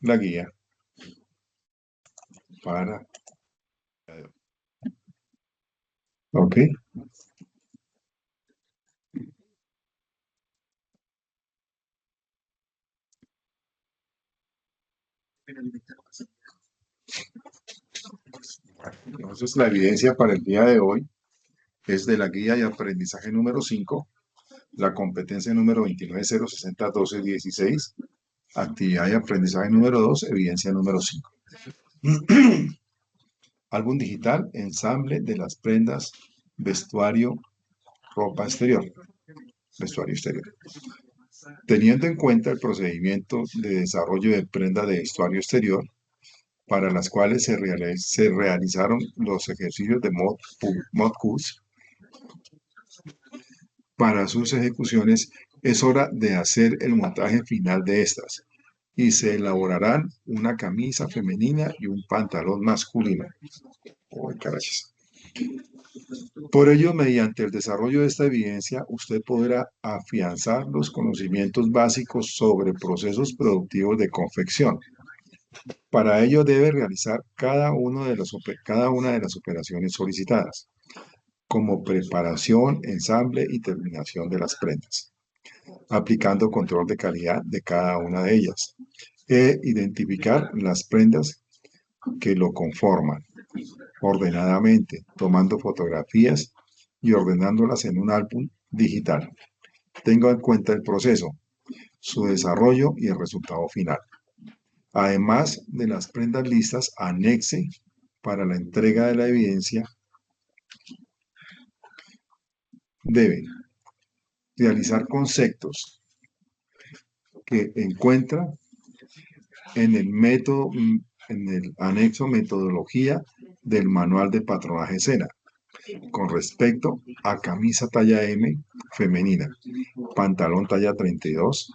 la guía para... Ok. Entonces, la evidencia para el día de hoy es de la guía de aprendizaje número 5, la competencia número 290601216, actividad de aprendizaje número 2, evidencia número 5. Álbum digital, ensamble de las prendas, vestuario, ropa exterior, vestuario exterior. Teniendo en cuenta el procedimiento de desarrollo de prenda de vestuario exterior, para las cuales se realizaron los ejercicios de MODCUS, para sus ejecuciones es hora de hacer el montaje final de estas y se elaborarán una camisa femenina y un pantalón masculino. Oh, carachas. Por ello, mediante el desarrollo de esta evidencia, usted podrá afianzar los conocimientos básicos sobre procesos productivos de confección. Para ello debe realizar cada una de las operaciones solicitadas, como preparación, ensamble y terminación de las prendas, aplicando control de calidad de cada una de ellas, e identificar las prendas que lo conforman ordenadamente, tomando fotografías y ordenándolas en un álbum digital. Tenga en cuenta el proceso, su desarrollo y el resultado final. Además de las prendas listas, anexe para la entrega de la evidencia, debe realizar conceptos que encuentra en el método, en el anexo metodología del manual de patronaje SENA, con respecto a camisa talla M femenina, pantalón talla 32,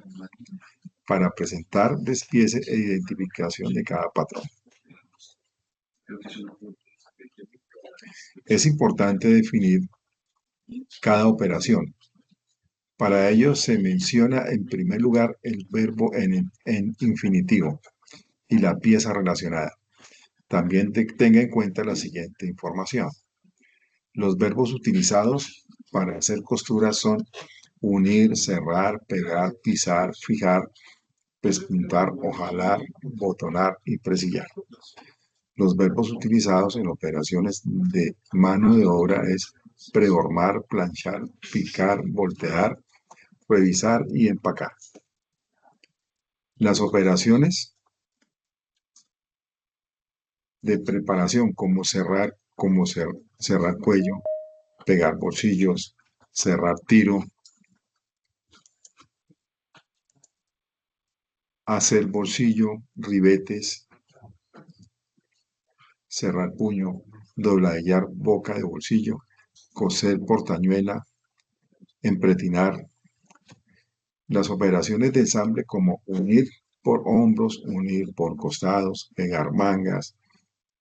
para presentar despiece e identificación de cada patrón. Es importante definir cada operación. Para ello se menciona en primer lugar el verbo en infinitivo y la pieza relacionada. También tenga en cuenta la siguiente información. Los verbos utilizados para hacer costuras son unir, cerrar, pegar, pisar, fijar, pespuntar, ojalar, botonar y presillar. Los verbos utilizados en operaciones de mano de obra es prehormar, planchar, picar, voltear, revisar y empacar. Las operaciones de preparación como cerrar cuello, pegar bolsillos, cerrar tiro, hacer bolsillo, ribetes, cerrar puño, dobladillar boca de bolsillo, coser portañuela, empretinar. Las operaciones de ensamble como unir por hombros, unir por costados, pegar mangas,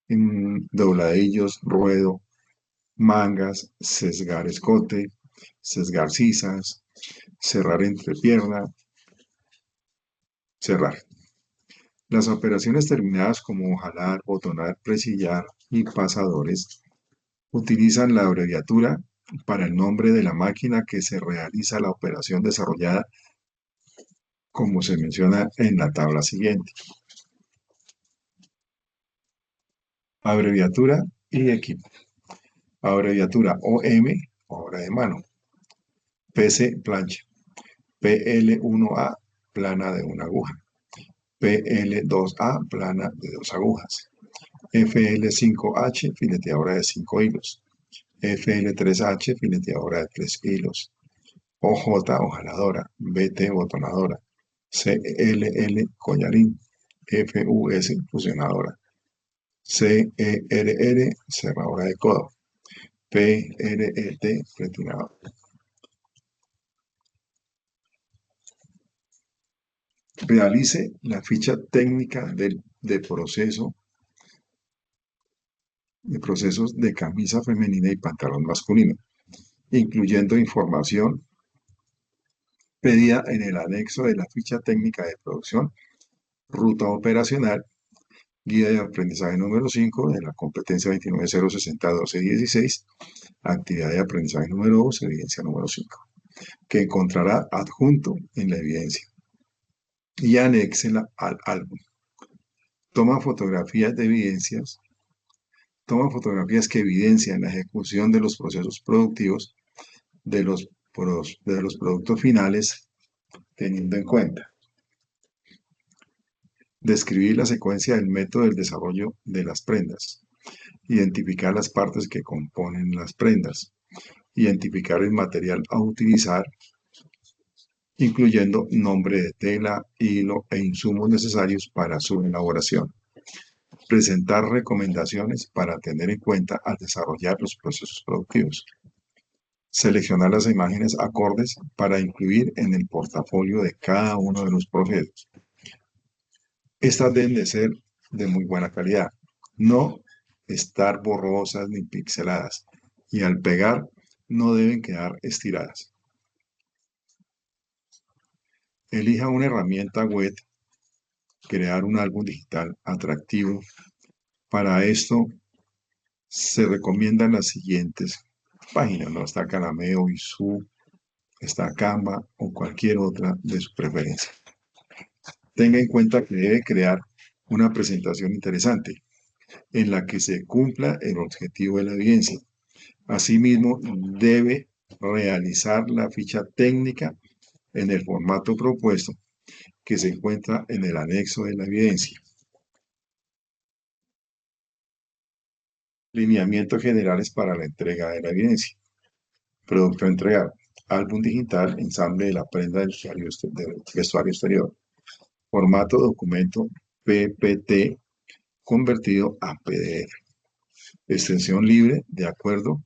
dobladillos, ruedo, mangas, sesgar escote, sesgar sisas, cerrar entrepierna, cerrar. Las operaciones terminadas como jalar, botonar, presillar y pasadores utilizan la abreviatura para el nombre de la máquina que se realiza la operación desarrollada, como se menciona en la tabla siguiente. Abreviatura y equipo. Abreviatura OM, obra de mano. PC, plancha. PL1A, plana de una aguja. PL2A, plana de 2 agujas. FL5H, fileteadora de 5 hilos. FL3H, fileteadora de 3 hilos. OJ, ojaladora. BT, botonadora. CLL, collarín. FUS, fusionadora. CERR, cerradora de codo. PRET, retinador. Realice la ficha técnica de procesos de camisa femenina y pantalón masculino, incluyendo información pedida en el anexo de la ficha técnica de producción ruta operacional, guía de aprendizaje número 5 de la competencia 290601216, actividad de aprendizaje número 2, evidencia número 5, que encontrará adjunto en la evidencia y anéxela al álbum. Toma fotografías de evidencias, toma fotografías que evidencian la ejecución de los procesos productivos de los productos finales, teniendo en cuenta describir la secuencia del método del desarrollo de las prendas, identificar las partes que componen las prendas, identificar el material a utilizar, incluyendo nombre de tela, hilo e insumos necesarios para su elaboración. Presentar recomendaciones para tener en cuenta al desarrollar los procesos productivos. Seleccionar las imágenes acordes para incluir en el portafolio de cada uno de los procesos. Estas deben de ser de muy buena calidad, no estar borrosas ni pixeladas, y al pegar no deben quedar estiradas. Elija una herramienta web, crear un álbum digital atractivo. Para esto se recomiendan las siguientes páginas, ¿no? Está Calameo, Isu, está Canva o cualquier otra de su preferencia. Tenga en cuenta que debe crear una presentación interesante en la que se cumpla el objetivo de la evidencia. Asimismo, debe realizar la ficha técnica en el formato propuesto que se encuentra en el anexo de la evidencia. Lineamientos generales para la entrega de la evidencia. Producto entregado. Álbum digital, ensamble de la prenda del vestuario exterior. Formato documento PPT convertido a PDF. Extensión libre de acuerdo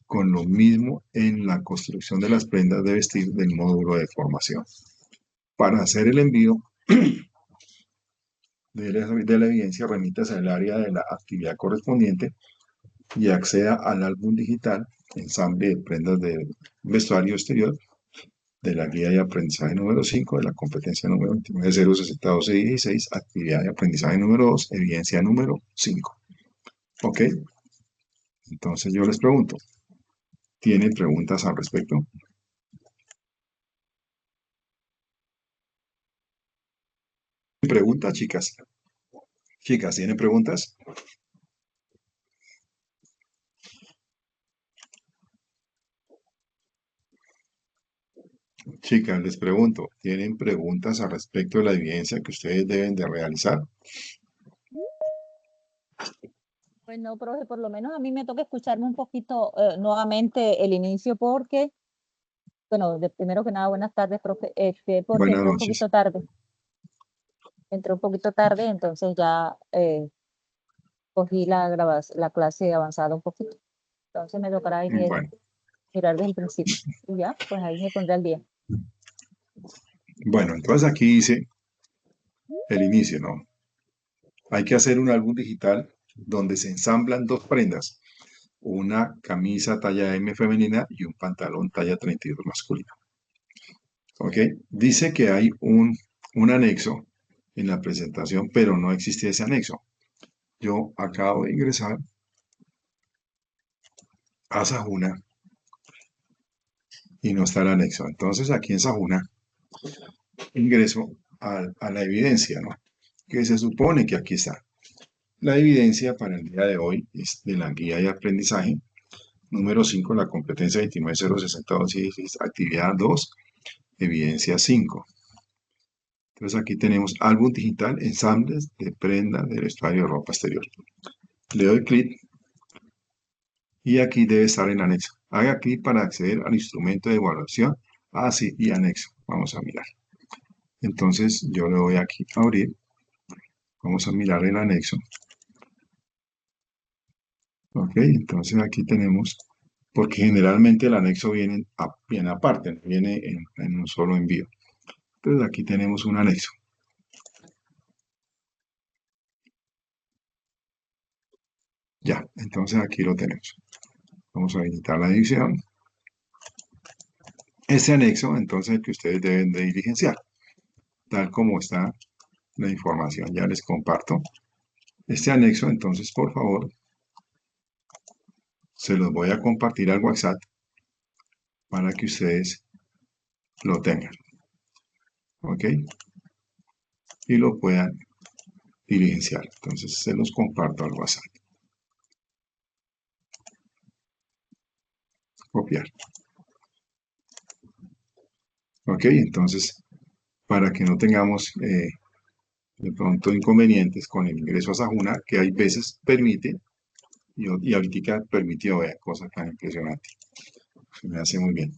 con lo mismo en la construcción de las prendas de vestir del módulo de formación. Para hacer el envío de la evidencia, remítase al área de la actividad correspondiente y acceda al álbum digital, ensamble de prendas de vestuario exterior, de la guía de aprendizaje número 5, de la competencia número 290601216, actividad de aprendizaje número 2, evidencia número 5. ¿Ok? Entonces yo les pregunto, ¿tienen preguntas al respecto? ¿Preguntas, chicas? Chicas, ¿tienen preguntas? Chicas, les pregunto, ¿tienen preguntas al respecto de la evidencia que ustedes deben de realizar? Bueno, profe, por lo menos a mí me toca escucharme un poquito nuevamente el inicio porque, bueno, primero que nada, buenas tardes, profe, porque Buenas entré un noches. poquito tarde. Entré un poquito tarde, entonces ya cogí la clase avanzada un poquito. Entonces me tocará Bueno, mirar desde el principio. Y ya, pues ahí me pondré al día. bueno, entonces aquí dice el inicio, ¿no? Hay que hacer un álbum digital donde se ensamblan dos prendas, una camisa talla M femenina y un pantalón talla 32 masculino. ¿Ok? Dice que hay un anexo en la presentación, pero no existe ese anexo. Yo acabo de ingresar a Sajuna y no está el anexo. Entonces aquí en Sajuna ingreso a la evidencia, ¿no? Que se supone que aquí está. La evidencia para el día de hoy es de la guía de aprendizaje número 5, la competencia 29062, actividad 2, evidencia 5. Entonces aquí tenemos álbum digital, ensambles de prenda de vestuario de ropa exterior. Le doy clic y aquí debe estar en anexo. Haga clic para acceder al instrumento de evaluación. Ah, sí, y anexo. Vamos a mirar. Entonces yo le doy aquí a abrir. Vamos a mirar el anexo. Ok, entonces aquí tenemos, porque generalmente el anexo viene aparte, no viene en un solo envío. Entonces aquí tenemos un anexo. Ya, entonces aquí lo tenemos. Vamos a editar la edición. Este anexo, entonces, el que ustedes deben de diligenciar, tal como está la información. Ya les comparto este anexo, entonces por favor, se los voy a compartir al WhatsApp para que ustedes lo tengan, ¿ok? Y lo puedan diligenciar. Entonces se los comparto al WhatsApp. Copiar. Ok, entonces para que no tengamos de pronto inconvenientes con el ingreso a Sajuna, que hay veces permite y ahorita permitió, vea, cosa tan impresionante. Se me hace muy bien.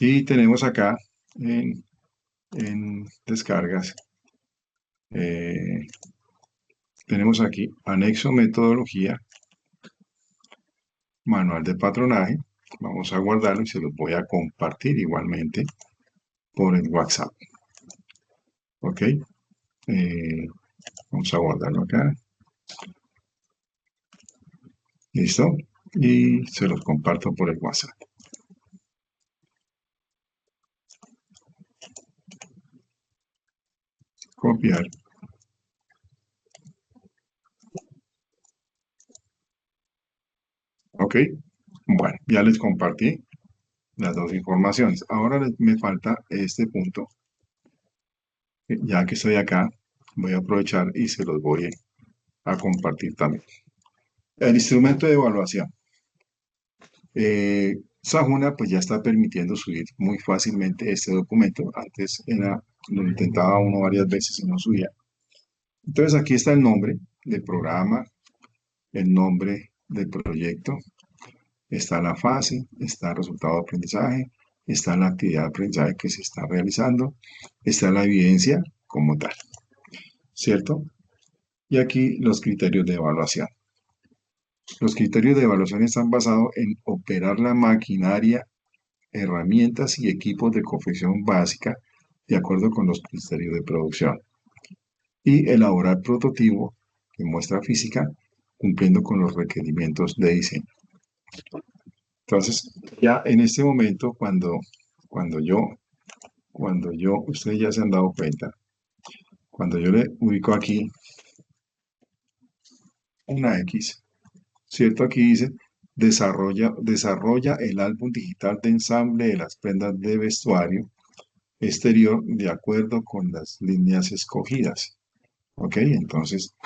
Y tenemos acá en descargas, tenemos aquí anexo metodología, manual de patronaje. Vamos a guardarlo y se los voy a compartir igualmente por el WhatsApp. Ok, vamos a guardarlo acá. Listo. Y se los comparto por el WhatsApp. Copiar. Ok. Bueno, ya les compartí las dos informaciones. Ahora me falta este punto. Ya que estoy acá, voy a aprovechar y se los voy a compartir también. El instrumento de evaluación. Sajuna pues ya está permitiendo subir muy fácilmente este documento. Antes lo intentaba uno varias veces y no subía. Entonces aquí está el nombre del programa, el nombre del proyecto, está la fase, está el resultado de aprendizaje, está la actividad de aprendizaje que se está realizando, está la evidencia como tal, ¿cierto? Y aquí los criterios de evaluación. Los criterios de evaluación están basados en operar la maquinaria, herramientas y equipos de confección básica de acuerdo con los criterios de producción. Y elaborar prototipo de muestra física cumpliendo con los requerimientos de diseño. Entonces, ya en este momento, cuando ustedes ya se han dado cuenta, cuando yo le ubico aquí una X, ¿cierto? Aquí dice, desarrolla el álbum digital de ensamble de las prendas de vestuario exterior de acuerdo con las líneas escogidas. ¿Ok? Entonces,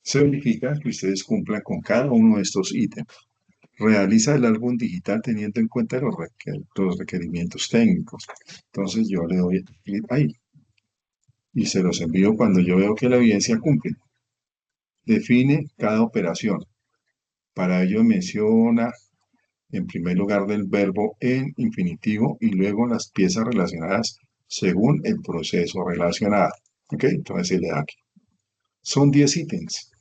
se verifica que ustedes cumplan con cada uno de estos ítems. Realiza el álbum digital teniendo en cuenta los requerimientos técnicos. Entonces, yo le doy clic ahí y se los envío cuando yo veo que la evidencia cumple. Define cada operación. Para ello menciona en primer lugar del verbo en infinitivo y luego las piezas relacionadas según el proceso relacionado. ¿Ok? Entonces se le da aquí. Son 10 ítems.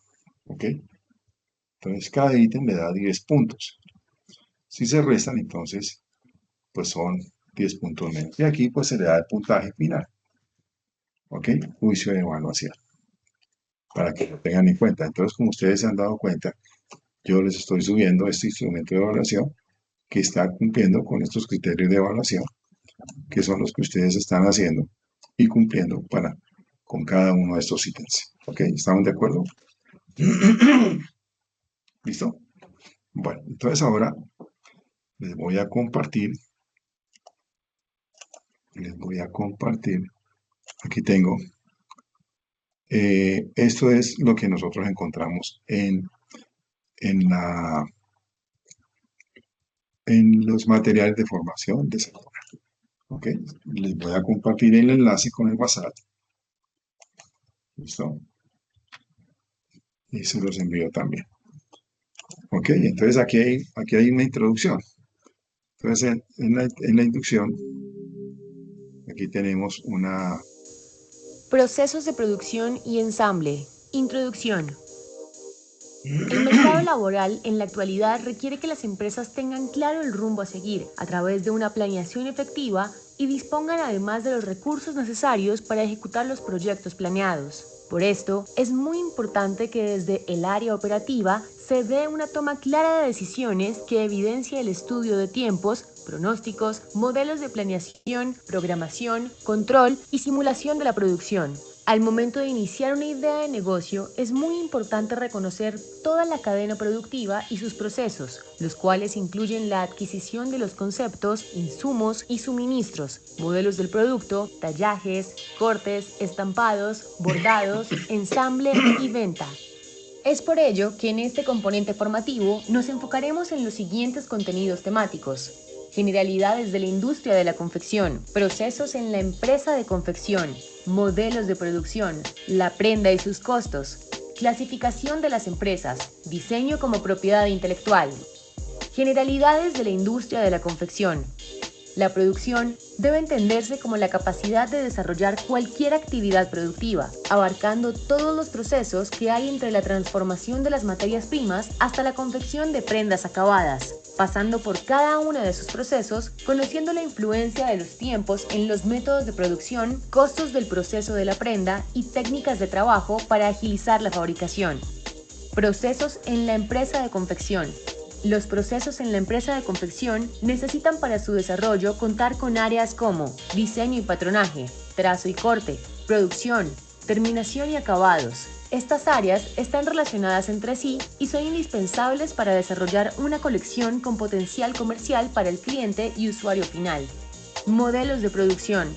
¿Ok? Entonces cada ítem le da 10 puntos. Si se restan, entonces, pues son 10 puntos menos. Y aquí pues se le da el puntaje final. ¿Ok? Juicio de evaluación. Para que lo tengan en cuenta. Entonces, como ustedes se han dado cuenta, yo les estoy subiendo este instrumento de evaluación que está cumpliendo con estos criterios de evaluación, que son los que ustedes están haciendo y cumpliendo con cada uno de estos ítems. ¿Ok? ¿Estamos de acuerdo? ¿Listo? Bueno, entonces ahora les voy a compartir. Aquí tengo. Esto es lo que nosotros encontramos en los materiales de formación de Sajuna. ¿Ok? Les voy a compartir el enlace con el WhatsApp. ¿Listo? Y se los envío también. ¿Ok? Entonces aquí hay una introducción. Entonces en la inducción, aquí tenemos una... Procesos de producción y ensamble. Introducción. El mercado laboral en la actualidad requiere que las empresas tengan claro el rumbo a seguir a través de una planeación efectiva y dispongan además de los recursos necesarios para ejecutar los proyectos planeados. Por esto, es muy importante que desde el área operativa se dé una toma clara de decisiones que evidencie el estudio de tiempos, pronósticos, modelos de planeación, programación, control y simulación de la producción. Al momento de iniciar una idea de negocio, es muy importante reconocer toda la cadena productiva y sus procesos, los cuales incluyen la adquisición de los conceptos, insumos y suministros, modelos del producto, tallajes, cortes, estampados, bordados, ensamble y venta. Es por ello que en este componente formativo nos enfocaremos en los siguientes contenidos temáticos: generalidades de la industria de la confección, procesos en la empresa de confección, modelos de producción, la prenda y sus costos, clasificación de las empresas, diseño como propiedad intelectual. Generalidades de la industria de la confección. La producción debe entenderse como la capacidad de desarrollar cualquier actividad productiva, abarcando todos los procesos que hay entre la transformación de las materias primas hasta la confección de prendas acabadas, pasando por cada uno de sus procesos, conociendo la influencia de los tiempos en los métodos de producción, costos del proceso de la prenda y técnicas de trabajo para agilizar la fabricación. Procesos en la empresa de confección. Los procesos en la empresa de confección necesitan para su desarrollo contar con áreas como diseño y patronaje, trazo y corte, producción, terminación y acabados. Estas áreas están relacionadas entre sí y son indispensables para desarrollar una colección con potencial comercial para el cliente y usuario final. Modelos de producción.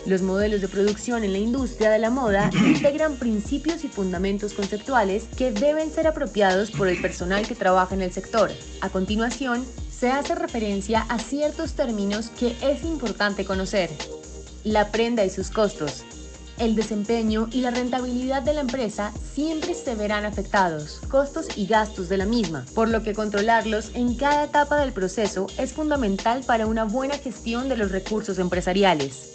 Los modelos de producción en la industria de la moda integran principios y fundamentos conceptuales que deben ser apropiados por el personal que trabaja en el sector. A continuación, se hace referencia a ciertos términos que es importante conocer. La prenda y sus costos. El desempeño y la rentabilidad de la empresa siempre se verán afectados, costos y gastos de la misma, por lo que controlarlos en cada etapa del proceso es fundamental para una buena gestión de los recursos empresariales.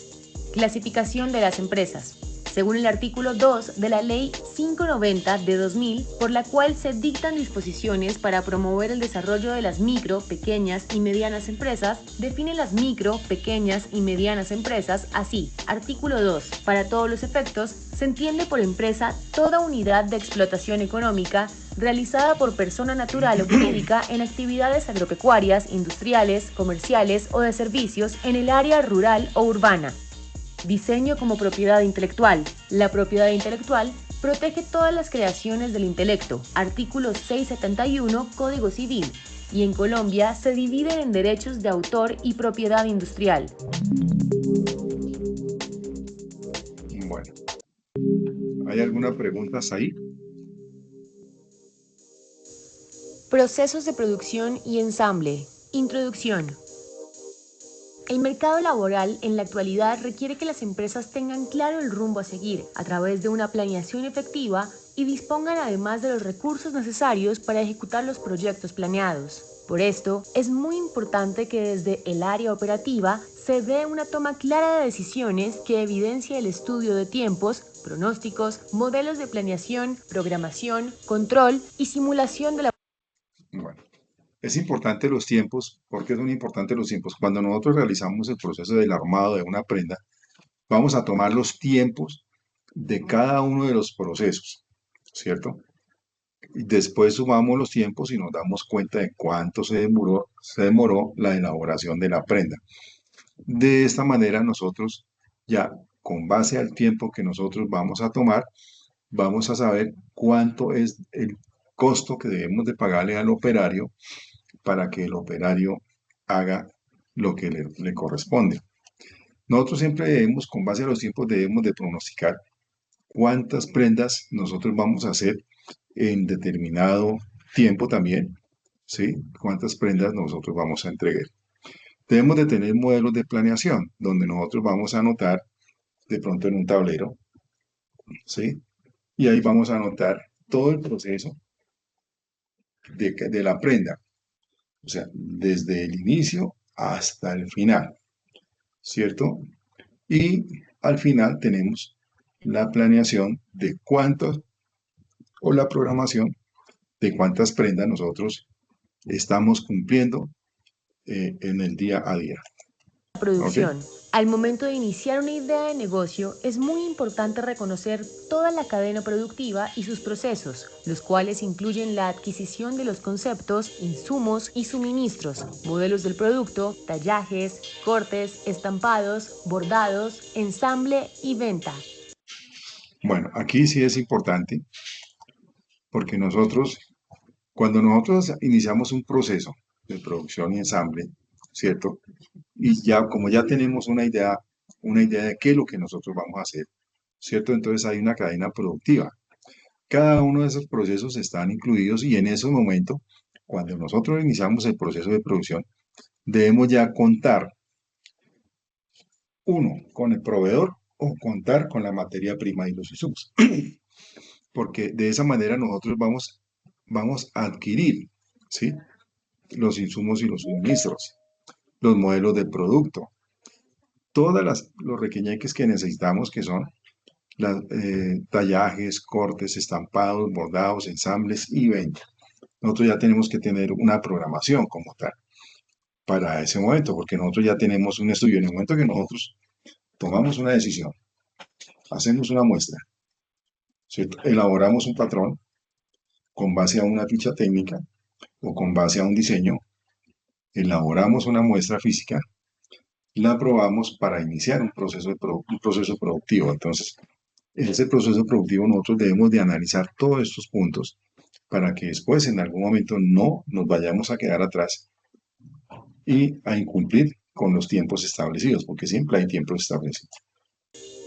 Clasificación de las empresas. Según el artículo 2 de la Ley 590 de 2000, por la cual se dictan disposiciones para promover el desarrollo de las micro, pequeñas y medianas empresas, define las micro, pequeñas y medianas empresas así. Artículo 2. Para todos los efectos, se entiende por empresa toda unidad de explotación económica realizada por persona natural o jurídica en actividades agropecuarias, industriales, comerciales o de servicios en el área rural o urbana. Diseño como propiedad intelectual. La propiedad intelectual protege todas las creaciones del intelecto. Artículo 671 Código Civil. Y en Colombia se dividen en derechos de autor y propiedad industrial. Bueno, ¿hay alguna pregunta ahí? Procesos de producción y ensamble. Introducción. El mercado laboral en la actualidad requiere que las empresas tengan claro el rumbo a seguir a través de una planeación efectiva y dispongan además de los recursos necesarios para ejecutar los proyectos planeados. Por esto, es muy importante que desde el área operativa se dé una toma clara de decisiones que evidencie el estudio de tiempos, pronósticos, modelos de planeación, programación, control y simulación de la... Bueno, es importante los tiempos. ¿Por qué son importantes los tiempos? Cuando nosotros realizamos el proceso del armado de una prenda, vamos a tomar los tiempos de cada uno de los procesos, ¿cierto? Y después sumamos los tiempos y nos damos cuenta de cuánto se demoró la elaboración de la prenda. De esta manera nosotros ya con base al tiempo que nosotros vamos a tomar, vamos a saber cuánto es el costo que debemos de pagarle al operario para que el operario haga lo que le corresponde. Nosotros siempre debemos, con base a los tiempos, debemos de pronosticar cuántas prendas nosotros vamos a hacer en determinado tiempo también, ¿sí? Cuántas prendas nosotros vamos a entregar. Debemos de tener modelos de planeación, donde nosotros vamos a anotar de pronto en un tablero, ¿sí? Y ahí vamos a anotar todo el proceso de la prenda, o sea, desde el inicio hasta el final, ¿cierto? Y al final tenemos la planeación de cuántos, o la programación de cuántas prendas nosotros estamos cumpliendo en el día a día. Producción. ¿Ok? Al momento de iniciar una idea de negocio, es muy importante reconocer toda la cadena productiva y sus procesos, los cuales incluyen la adquisición de los conceptos, insumos y suministros, modelos del producto, tallajes, cortes, estampados, bordados, ensamble y venta. Bueno, aquí sí es importante porque cuando nosotros iniciamos un proceso de producción y ensamble, ¿cierto? Y ya, como ya tenemos una idea de qué es lo que nosotros vamos a hacer, ¿cierto? Entonces hay una cadena productiva. Cada uno de esos procesos están incluidos y en ese momento, cuando nosotros iniciamos el proceso de producción, debemos ya contar, uno, con el proveedor o contar con la materia prima y los insumos, porque de esa manera nosotros vamos a adquirir, ¿sí? Los insumos y los suministros, los modelos del producto, los requeñeques que necesitamos, que son tallajes, cortes, estampados, bordados, ensambles y venta. Nosotros ya tenemos que tener una programación como tal para ese momento, porque nosotros ya tenemos un estudio. En el momento que nosotros tomamos una decisión, hacemos una muestra, ¿cierto? Elaboramos un patrón con base a una ficha técnica o con base a un diseño, elaboramos una muestra física, la probamos para iniciar un proceso productivo. Entonces, en ese proceso productivo nosotros debemos de analizar todos estos puntos para que después en algún momento no nos vayamos a quedar atrás y a incumplir con los tiempos establecidos, porque siempre hay tiempos establecidos.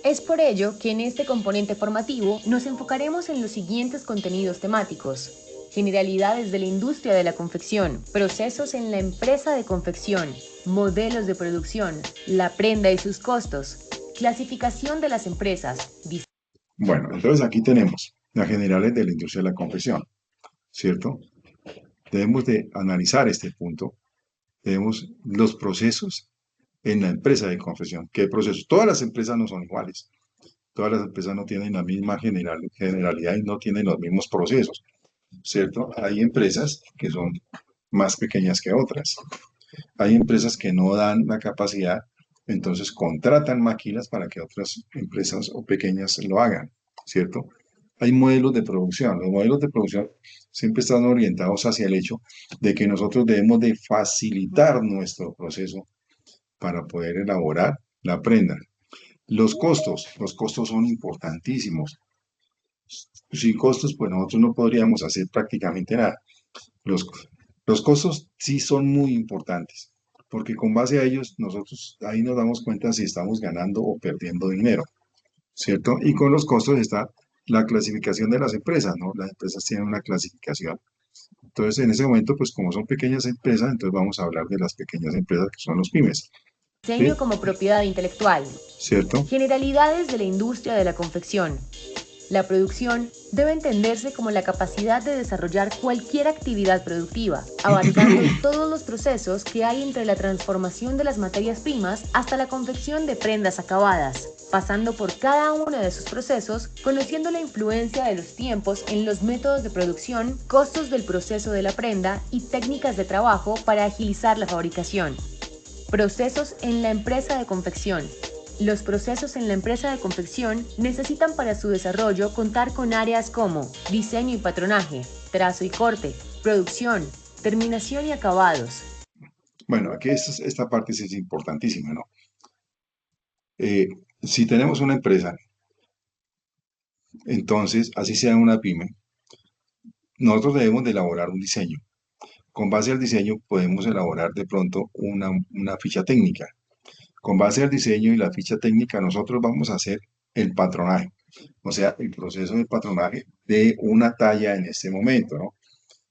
Es por ello que en este componente formativo nos enfocaremos en los siguientes contenidos temáticos: generalidades de la industria de la confección, procesos en la empresa de confección, modelos de producción, la prenda y sus costos, clasificación de las empresas. Bueno, entonces aquí tenemos las generales de la industria de la confección, ¿cierto? Debemos de analizar este punto, debemos los procesos en la empresa de confección. ¿Qué procesos? Todas las empresas no son iguales, todas las empresas no tienen la misma generalidad y no tienen los mismos procesos, ¿cierto? Hay empresas que son más pequeñas que otras. Hay empresas que no dan la capacidad, entonces contratan máquinas para que otras empresas o pequeñas lo hagan, ¿cierto? Hay modelos de producción. Los modelos de producción siempre están orientados hacia el hecho de que nosotros debemos de facilitar nuestro proceso para poder elaborar la prenda. Los costos son importantísimos. Sin costos, pues nosotros no podríamos hacer prácticamente nada. Los, los costos sí son muy importantes, porque con base a ellos nosotros ahí nos damos cuenta si estamos ganando o perdiendo dinero, ¿cierto? Y con los costos está la clasificación de las empresas, ¿no? Las empresas tienen una clasificación. Entonces, en ese momento, pues como son pequeñas empresas, entonces vamos a hablar de las pequeñas empresas que son los pymes, ¿sí? Diseño como propiedad intelectual. ¿Cierto? Generalidades de la industria de la confección. La producción debe entenderse como la capacidad de desarrollar cualquier actividad productiva, abarcando todos los procesos que hay entre la transformación de las materias primas hasta la confección de prendas acabadas, pasando por cada uno de sus procesos, conociendo la influencia de los tiempos en los métodos de producción, costos del proceso de la prenda y técnicas de trabajo para agilizar la fabricación. Procesos en la empresa de confección. Los procesos en la empresa de confección necesitan para su desarrollo contar con áreas como diseño y patronaje, trazo y corte, producción, terminación y acabados. Bueno, aquí esta parte sí es importantísima, ¿no? Si tenemos una empresa, entonces, así sea una pyme, nosotros debemos de elaborar un diseño. Con base al diseño podemos elaborar de pronto una ficha técnica. Con base al diseño y la ficha técnica, nosotros vamos a hacer el patronaje, o sea, el proceso de patronaje de una talla en este momento, ¿no?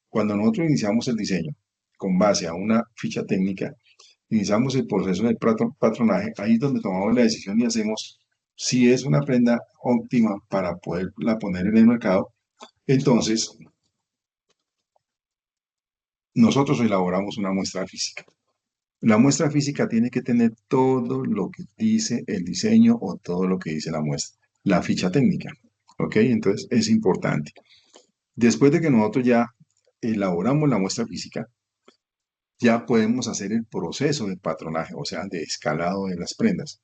Cuando nosotros iniciamos el diseño con base a una ficha técnica, iniciamos el proceso de patronaje, ahí es donde tomamos la decisión y hacemos si es una prenda óptima para poderla poner en el mercado. Entonces, nosotros elaboramos una muestra física. La muestra física tiene que tener todo lo que dice el diseño o todo lo que dice la muestra, la ficha técnica. ¿Ok? Entonces es importante. Después de que nosotros ya elaboramos la muestra física, ya podemos hacer el proceso de patronaje, o sea, de escalado de las prendas.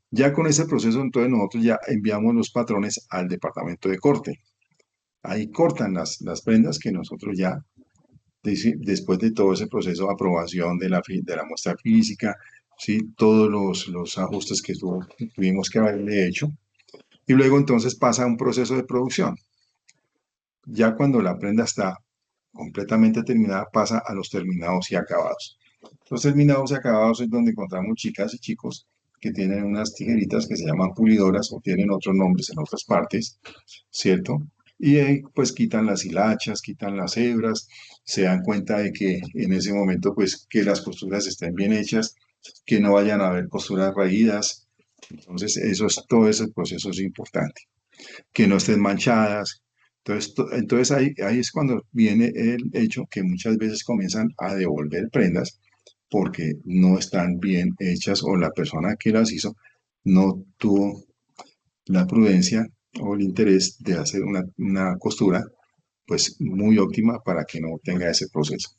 Ya con ese proceso, entonces nosotros ya enviamos los patrones al departamento de corte. Ahí cortan las prendas que nosotros ya después de todo ese proceso de aprobación de la muestra física, ¿sí? Todos los ajustes que tuvimos que haberle hecho, Y luego entonces pasa a un proceso de producción. Ya cuando la prenda está completamente terminada, pasa a los terminados y acabados. Los terminados y acabados es donde encontramos chicas y chicos que tienen unas tijeritas que se llaman pulidoras o tienen otros nombres en otras partes, ¿cierto? Y ahí pues quitan las hilachas, quitan las hebras, se dan cuenta de que en ese momento pues que las costuras estén bien hechas, que no vayan a haber costuras raídas. Entonces todo ese proceso es importante, que no estén manchadas. Entonces ahí es cuando viene el hecho que muchas veces comienzan a devolver prendas porque no están bien hechas o la persona que las hizo no tuvo la prudencia o el interés de hacer una costura pues muy óptima para que no tenga ese proceso.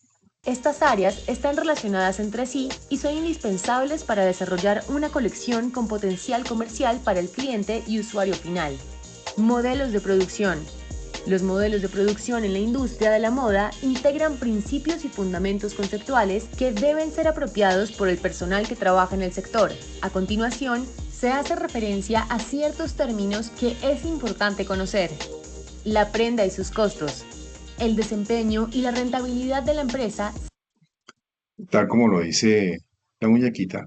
Estas áreas están relacionadas entre sí y son indispensables para desarrollar una colección con potencial comercial para el cliente y usuario final. Modelos de producción. Los modelos de producción en la industria de la moda integran principios y fundamentos conceptuales que deben ser apropiados por el personal que trabaja en el sector. A continuación, se hace referencia a ciertos términos que es importante conocer. La prenda y sus costos. El desempeño y la rentabilidad de la empresa. Tal como lo dice la muñequita,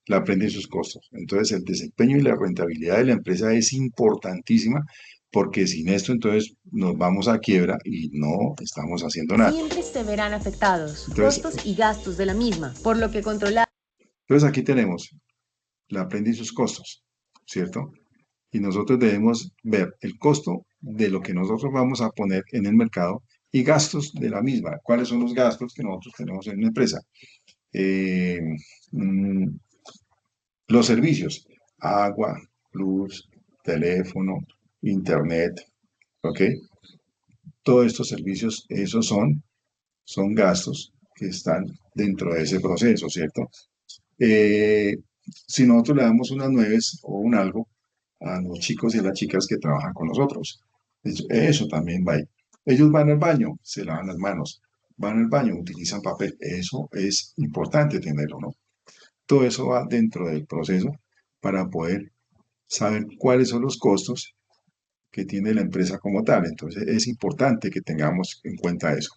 la prenda y sus costos. Entonces el desempeño y la rentabilidad de la empresa es importantísima porque sin esto entonces nos vamos a quiebra y no estamos haciendo nada. Siempre se verán afectados Entonces, costos y gastos de la misma, por lo que controlar. entonces aquí tenemos la prenda y sus costos, ¿cierto? Y nosotros debemos ver el costo de lo que nosotros vamos a poner en el mercado y gastos de la misma. ¿Cuáles son los gastos que nosotros tenemos en una empresa? Eh, mm, los servicios, agua, luz, teléfono, internet, ¿ok? Todos estos servicios, esos son gastos que están dentro de ese proceso, ¿cierto? Eh, si nosotros le damos unas nueves o un algo a los chicos y a las chicas que trabajan con nosotros, eso también va ahí. Ellos van al baño, se lavan las manos, van al baño, utilizan papel, eso es importante tenerlo, ¿no? Todo eso va dentro del proceso para poder saber cuáles son los costos que tiene la empresa como tal. Entonces es importante que tengamos en cuenta eso.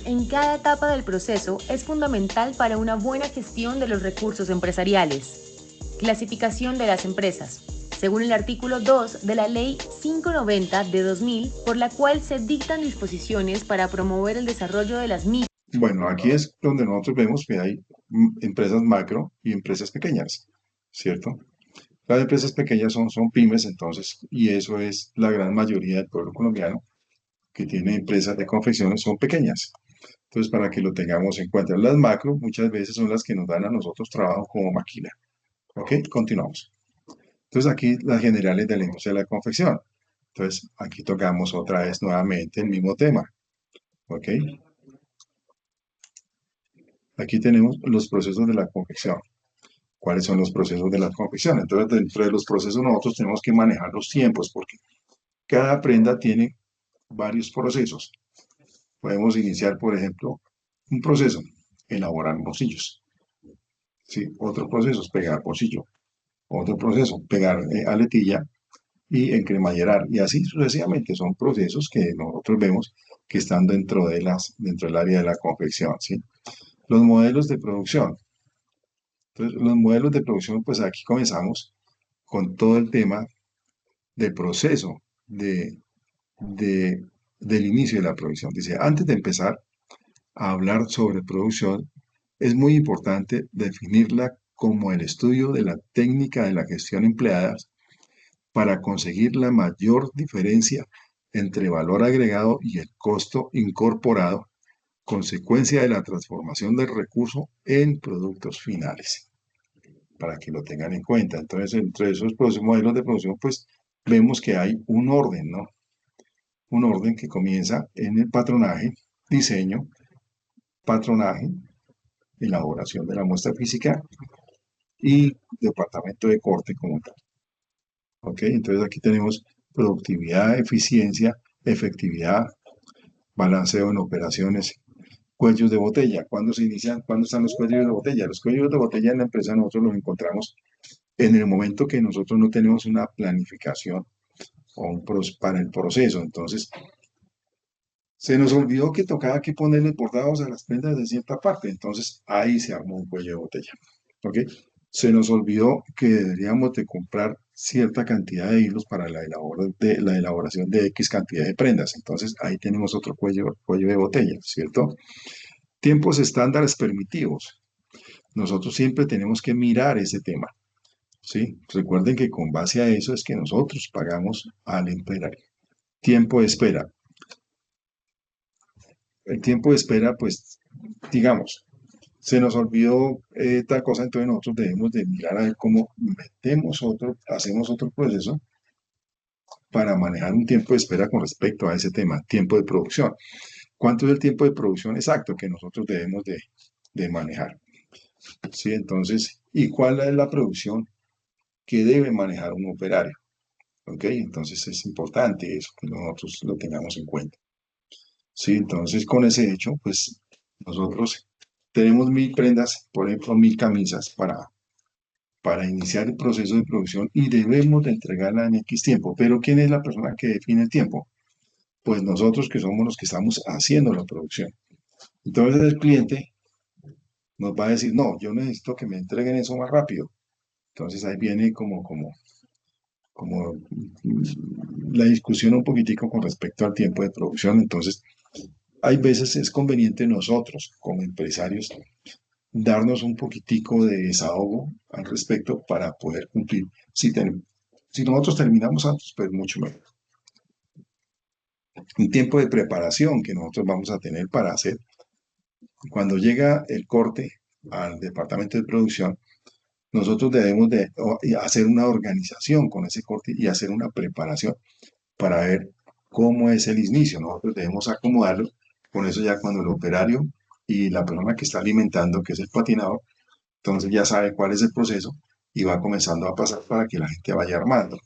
En cada etapa del proceso es fundamental para una buena gestión de los recursos empresariales. Clasificación de las empresas. Según el artículo 2 de la Ley 590 de 2000, por la cual se dictan disposiciones para promover el desarrollo de las mismas. Bueno, aquí es donde nosotros vemos que hay empresas macro y empresas pequeñas, ¿cierto? Las empresas pequeñas son pymes, entonces, y eso es la gran mayoría del pueblo colombiano que tiene empresas de confecciones, son pequeñas. Entonces, para que lo tengamos en cuenta, las macro muchas veces son las que nos dan a nosotros trabajo como máquina. ¿Ok? Continuamos. Entonces, aquí las generales de la industria de la confección. Entonces, aquí tocamos otra vez nuevamente el mismo tema. ¿Ok? Aquí tenemos los procesos de la confección. ¿Cuáles son los procesos de la confección? Entonces, dentro de los procesos nosotros tenemos que manejar los tiempos porque cada prenda tiene varios procesos. Podemos iniciar, por ejemplo, un proceso, elaborar bolsillos. ¿Sí? Otro proceso es pegar bolsillo. Otro proceso, pegar aletilla y encremallerar. Y así sucesivamente. Son procesos que nosotros vemos que están dentro del área de la confección. ¿Sí? Los modelos de producción. Entonces, los modelos de producción, pues aquí comenzamos con todo el tema del proceso de, del inicio de la producción. Dice, antes de empezar a hablar sobre producción, es muy importante definirla como el estudio de la técnica de la gestión empleada para conseguir la mayor diferencia entre valor agregado y el costo incorporado, consecuencia de la transformación del recurso en productos finales, para que lo tengan en cuenta. Entonces, entre esos modelos de producción, pues vemos que hay un orden, ¿no? Un orden que comienza en el patronaje, diseño, patronaje, elaboración de la muestra física y departamento de corte como tal. ¿Ok? Entonces aquí tenemos productividad, eficiencia, efectividad, balanceo en operaciones, cuellos de botella. ¿Cuándo se inician? ¿Cuándo están los cuellos de botella? Los cuellos de botella en la empresa nosotros los encontramos en el momento que nosotros no tenemos una planificación para el proceso. Entonces, se nos olvidó que tocaba que ponerle bordados a las prendas de cierta parte, entonces ahí se armó un cuello de botella. ¿Ok? Se nos olvidó que deberíamos de comprar cierta cantidad de hilos para la elaboración de X cantidad de prendas. Entonces ahí tenemos otro cuello de botella, ¿cierto? Tiempos estándares permitidos. Nosotros siempre tenemos que mirar ese tema, ¿sí? Recuerden que con base a eso es que nosotros pagamos al empleado. Tiempo de espera. El tiempo de espera, pues, digamos, se nos olvidó tal cosa, entonces nosotros debemos de mirar a ver cómo hacemos otro proceso para manejar un tiempo de espera con respecto a ese tema, tiempo de producción. ¿Cuánto es el tiempo de producción exacto que nosotros debemos de manejar? ¿Sí? Entonces, ¿y cuál es la producción que debe manejar un operario? ¿Ok? Entonces es importante eso, que nosotros lo tengamos en cuenta. ¿Sí? Entonces, con ese hecho, pues nosotros tenemos 1000 prendas, por ejemplo, 1000 camisas para iniciar el proceso de producción y debemos de entregarla en X tiempo. Pero ¿quién es la persona que define el tiempo? Pues nosotros que somos los que estamos haciendo la producción. Entonces el cliente nos va a decir, no, yo necesito que me entreguen eso más rápido. Entonces ahí viene como la discusión un poquitico con respecto al tiempo de producción. Entonces, hay veces es conveniente nosotros, como empresarios, darnos un poquitico de desahogo al respecto para poder cumplir. Si nosotros terminamos antes, pues mucho mejor. Un tiempo de preparación que nosotros vamos a tener para hacer. Cuando llega el corte al departamento de producción, nosotros debemos de hacer una organización con ese corte y hacer una preparación para ver cómo es el inicio. Nosotros debemos acomodarlo. Con eso ya cuando el operario y la persona que está alimentando, que es el patinador, entonces ya sabe cuál es el proceso y va comenzando a pasar para que la gente vaya armando,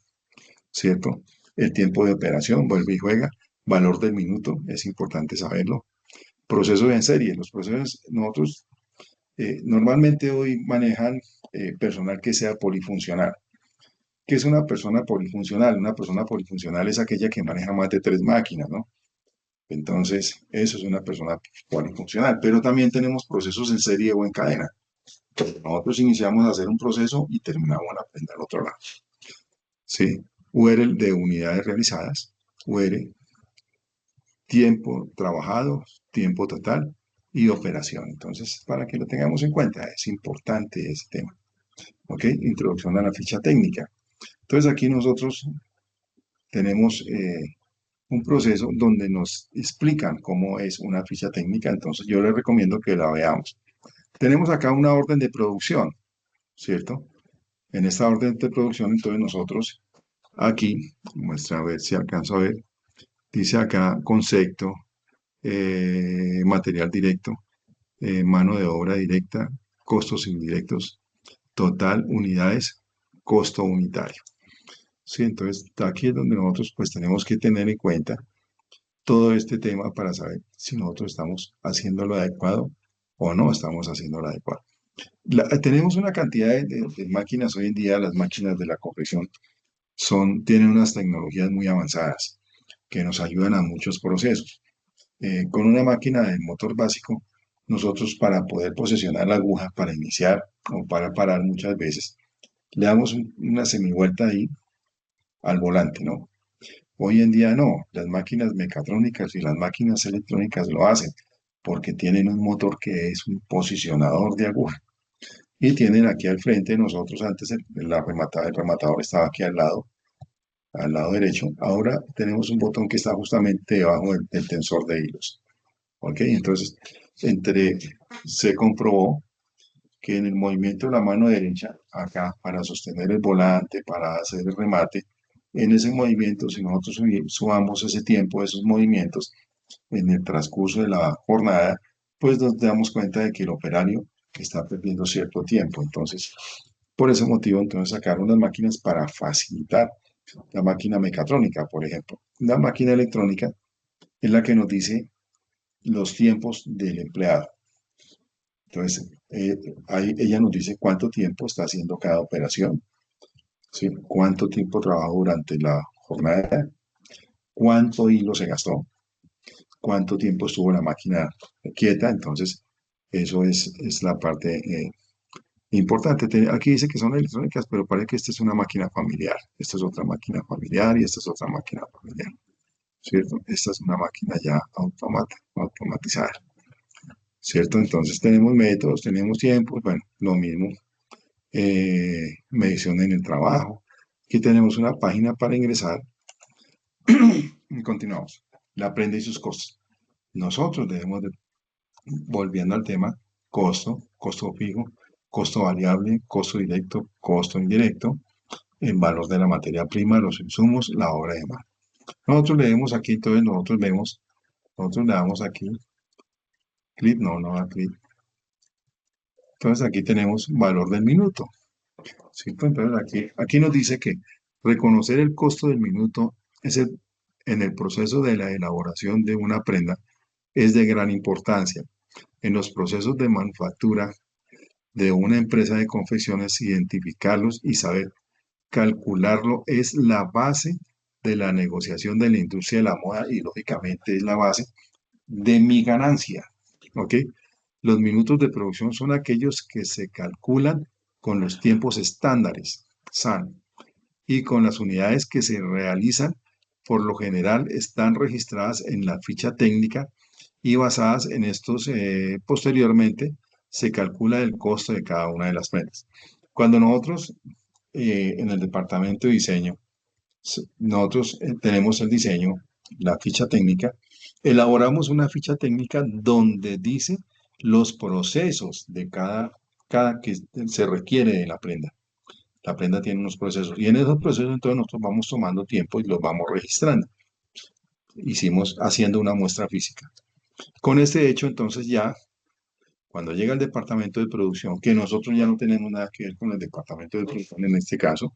¿cierto? El tiempo de operación, vuelve y juega, valor del minuto, es importante saberlo. Procesos en serie, los procesos nosotros normalmente hoy manejan personal que sea polifuncional. ¿Qué es una persona polifuncional? Una persona polifuncional es aquella que maneja más de 3 máquinas, ¿no? Entonces, eso es una persona polifuncional. Pero también tenemos procesos en serie o en cadena. Nosotros iniciamos a hacer un proceso y terminamos la prenda al otro lado. ¿Sí? UR de unidades realizadas, UR, tiempo trabajado, tiempo total y operación. Entonces, para que lo tengamos en cuenta, es importante ese tema. ¿Ok? Introducción a la ficha técnica. Entonces, aquí nosotros tenemos un proceso donde nos explican cómo es una ficha técnica. Entonces, yo les recomiendo que la veamos. Tenemos acá una orden de producción, ¿cierto? En esta orden de producción, entonces nosotros aquí, muestra a ver si alcanzo a ver, dice acá concepto, material directo, mano de obra directa, costos indirectos, total, unidades, costo unitario. Sí, entonces aquí es donde nosotros pues tenemos que tener en cuenta todo este tema para saber si nosotros estamos haciendo lo adecuado o no estamos haciendo lo adecuado. Tenemos una cantidad de máquinas hoy en día, las máquinas de la confección tienen unas tecnologías muy avanzadas que nos ayudan a muchos procesos. Con una máquina de motor básico, nosotros para poder posesionar la aguja, para iniciar o para parar muchas veces, le damos una semivuelta ahí al volante, ¿no? Hoy en día no, las máquinas mecatrónicas y las máquinas electrónicas lo hacen porque tienen un motor que es un posicionador de aguja. Y tienen aquí al frente de nosotros, antes el rematador estaba aquí al lado derecho. Ahora tenemos un botón que está justamente debajo del tensor de hilos. ¿Ok? Entonces, se comprobó que en el movimiento de la mano derecha, acá, para sostener el volante, para hacer el remate, en ese movimiento, si nosotros sumamos ese tiempo, esos movimientos, en el transcurso de la jornada, pues nos damos cuenta de que el operario está perdiendo cierto tiempo. Entonces, por ese motivo, entonces sacaron las máquinas para facilitar la máquina mecatrónica, por ejemplo. La máquina electrónica es la que nos dice los tiempos del empleado. Entonces, ahí ella nos dice cuánto tiempo está haciendo cada operación, ¿sí? Cuánto tiempo trabajó durante la jornada, cuánto hilo se gastó, cuánto tiempo estuvo la máquina quieta. Entonces, eso es la parte importante. Aquí dice que son electrónicas, pero parece que esta es una máquina familiar. Esta es otra máquina familiar y esta es otra máquina familiar, ¿cierto? Esta es una máquina ya automatizada, ¿cierto? Entonces tenemos métodos, tenemos tiempos, bueno, lo mismo, medición en el trabajo. Aquí tenemos una página para ingresar y continuamos. La prenda y sus costos. Nosotros debemos de, volviendo al tema, costo fijo, costo variable, costo directo, costo indirecto, el valor de la materia prima, los insumos, la obra de mano. Nosotros leemos aquí, entonces nosotros le damos aquí, clic, no da clic. Entonces aquí tenemos valor del minuto, ¿cierto? Entonces aquí nos dice que reconocer el costo del minuto en el proceso de la elaboración de una prenda es de gran importancia. En los procesos de manufactura de una empresa de confecciones, identificarlos y saber calcularlo es la base de la negociación de la industria de la moda y lógicamente es la base de mi ganancia, ¿ok? Los minutos de producción son aquellos que se calculan con los tiempos estándares, SAN, y con las unidades que se realizan, por lo general están registradas en la ficha técnica y basadas en estos, posteriormente se calcula el costo de cada una de las prendas. Cuando nosotros en el departamento de diseño, nosotros tenemos el diseño, la ficha técnica, elaboramos una ficha técnica donde dice los procesos de cada que se requiere de la prenda. La prenda tiene unos procesos y en esos procesos entonces nosotros vamos tomando tiempo y los vamos registrando. Hicimos haciendo una muestra física. Con este hecho entonces ya cuando llega el departamento de producción, que nosotros ya no tenemos nada que ver con el departamento de producción en este caso,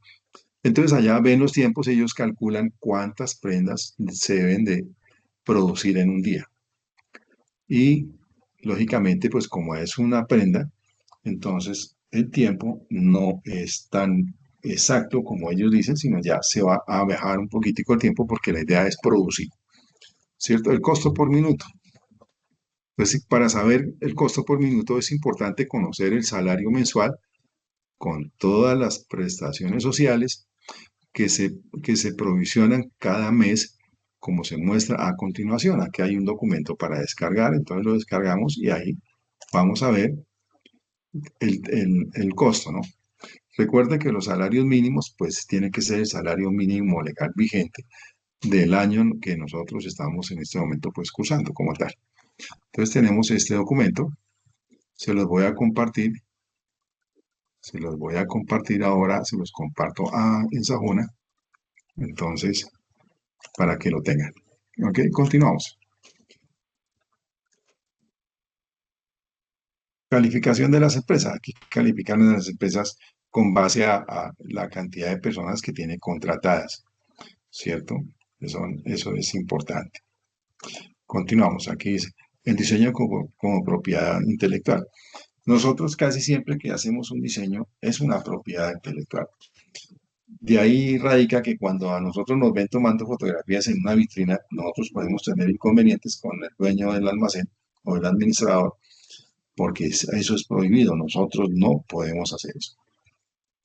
entonces allá ven los tiempos, ellos calculan cuántas prendas se deben de producir en un día. Y lógicamente, pues como es una prenda, entonces el tiempo no es tan exacto como ellos dicen, sino ya se va a bajar un poquitico el tiempo porque la idea es producir, ¿cierto? El costo por minuto. Entonces, para saber el costo por minuto es importante conocer el salario mensual con todas las prestaciones sociales que se provisionan cada mes, como se muestra a continuación. Aquí hay un documento para descargar, entonces lo descargamos y ahí vamos a ver el costo, ¿no? Recuerden que los salarios mínimos, pues, tiene que ser el salario mínimo legal vigente del año que nosotros estamos en este momento, pues, cursando como tal. Entonces tenemos este documento, se los voy a compartir, ahora, se los comparto en Sajona, entonces, para que lo tengan. Ok, continuamos. Calificación de las empresas. Aquí califican a las empresas con base a la cantidad de personas que tiene contratadas, ¿cierto? Eso es importante. Continuamos. Aquí dice, el diseño como propiedad intelectual. Nosotros casi siempre que hacemos un diseño es una propiedad intelectual. De ahí radica que cuando a nosotros nos ven tomando fotografías en una vitrina, nosotros podemos tener inconvenientes con el dueño del almacén o el administrador, porque eso es prohibido. Nosotros no podemos hacer eso.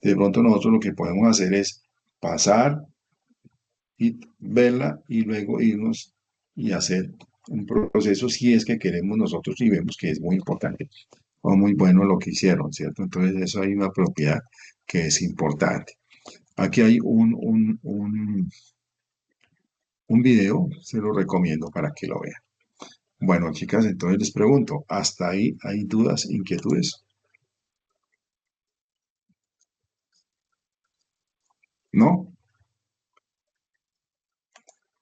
De pronto nosotros lo que podemos hacer es pasar y verla y luego irnos y hacer un proceso si es que queremos nosotros y vemos que es muy importante o muy bueno lo que hicieron, ¿cierto? Entonces eso hay una propiedad que es importante. Aquí hay un video, se lo recomiendo para que lo vean. Bueno, chicas, entonces les pregunto, ¿hasta ahí hay dudas, inquietudes? ¿No?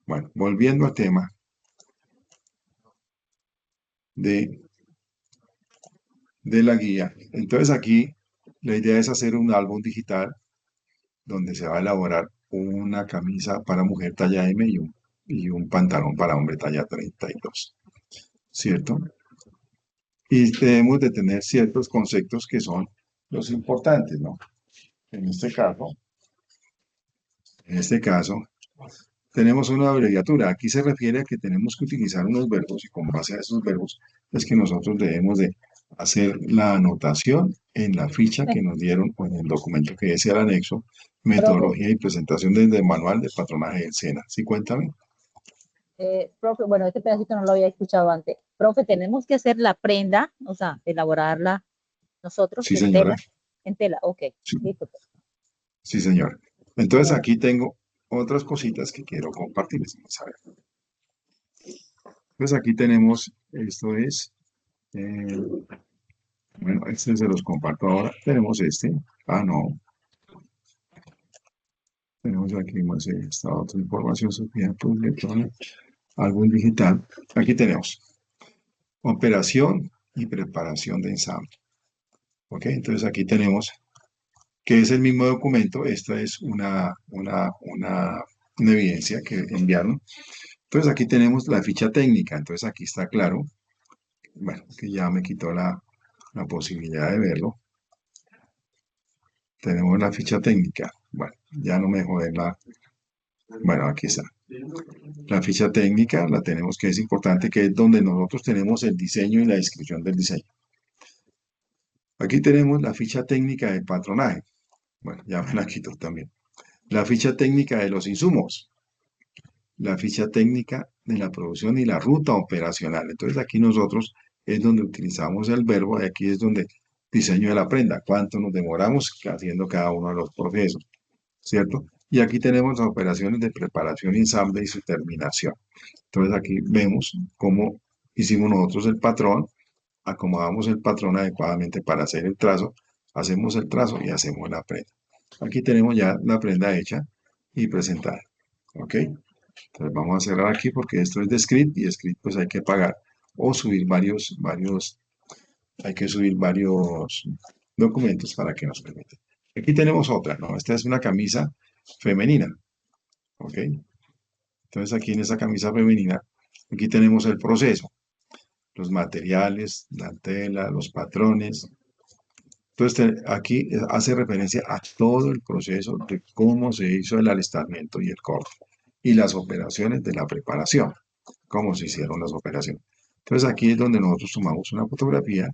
Bueno, volviendo al tema de, de la guía. Entonces aquí la idea es hacer un álbum digital donde se va a elaborar una camisa para mujer talla M y un pantalón para hombre talla 32, ¿cierto? Y debemos de tener ciertos conceptos que son los importantes, ¿no? En este caso, tenemos una abreviatura. Aquí se refiere a que tenemos que utilizar unos verbos y con base a esos verbos es que nosotros debemos de hacer la anotación en la ficha que nos dieron o en el documento que es el anexo, Profe, metodología y presentación desde el manual de patronaje del SENA. ¿Sí, cuéntame? profe, bueno, este pedacito no lo había escuchado antes. Profe, tenemos que hacer la prenda, o sea, elaborarla nosotros Sí, señora. en tela, ok, Sí, listo. sí, señor. Entonces Bueno, aquí tengo otras cositas que quiero compartirles. Vamos a ver. Entonces aquí tenemos, esto es, eh, bueno, este se los comparto ahora. Tenemos este. Ah, no. Tenemos aquí más esta otra información, Sofía, pues, álbum digital. Aquí tenemos operación y preparación de ensamble. ¿Ok? Entonces aquí tenemos que es el mismo documento. Esta es una evidencia que enviaron. Entonces aquí tenemos la ficha técnica. Entonces aquí está claro. Bueno, que ya me quitó la posibilidad de verlo. Tenemos la ficha técnica. Bueno, ya no me jode la. Bueno, aquí está. La ficha técnica la tenemos, que es importante, que es donde nosotros tenemos el diseño y la descripción del diseño. Aquí tenemos la ficha técnica del patronaje. Bueno, ya me la quito también. La ficha técnica de los insumos. La ficha técnica de la producción y la ruta operacional. Entonces aquí nosotros es donde utilizamos el verbo, y aquí es donde diseño de la prenda, cuánto nos demoramos haciendo cada uno de los procesos, ¿cierto? Y aquí tenemos las operaciones de preparación, ensamble y su terminación. Entonces aquí vemos cómo hicimos nosotros el patrón, acomodamos el patrón adecuadamente para hacer el trazo, hacemos el trazo y hacemos la prenda. Aquí tenemos ya la prenda hecha y presentada. ¿Ok? Entonces vamos a cerrar aquí porque esto es de script y script pues hay que pagar o subir hay que subir varios documentos para que nos permita. Aquí tenemos otra, ¿no? Esta es una camisa femenina. ¿Ok? Entonces aquí en esa camisa femenina, aquí tenemos el proceso, los materiales, la tela, los patrones. Entonces aquí hace referencia a todo el proceso de cómo se hizo el alistamiento y el corte y las operaciones de la preparación, cómo se hicieron las operaciones. Entonces aquí es donde nosotros tomamos una fotografía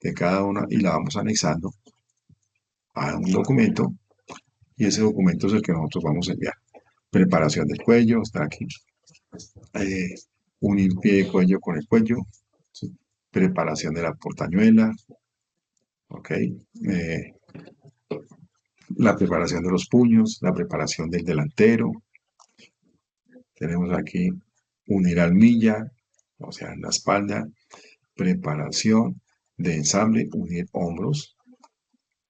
de cada una y la vamos anexando a un documento y ese documento es el que nosotros vamos a enviar. Preparación del cuello, está aquí. Eh, Unir pie de cuello con el cuello. ¿Sí? Preparación de la portañuela. ¿Ok? La preparación de los puños, la preparación del delantero. Tenemos aquí unir almilla, o sea, en la espalda. Preparación de ensamble, unir hombros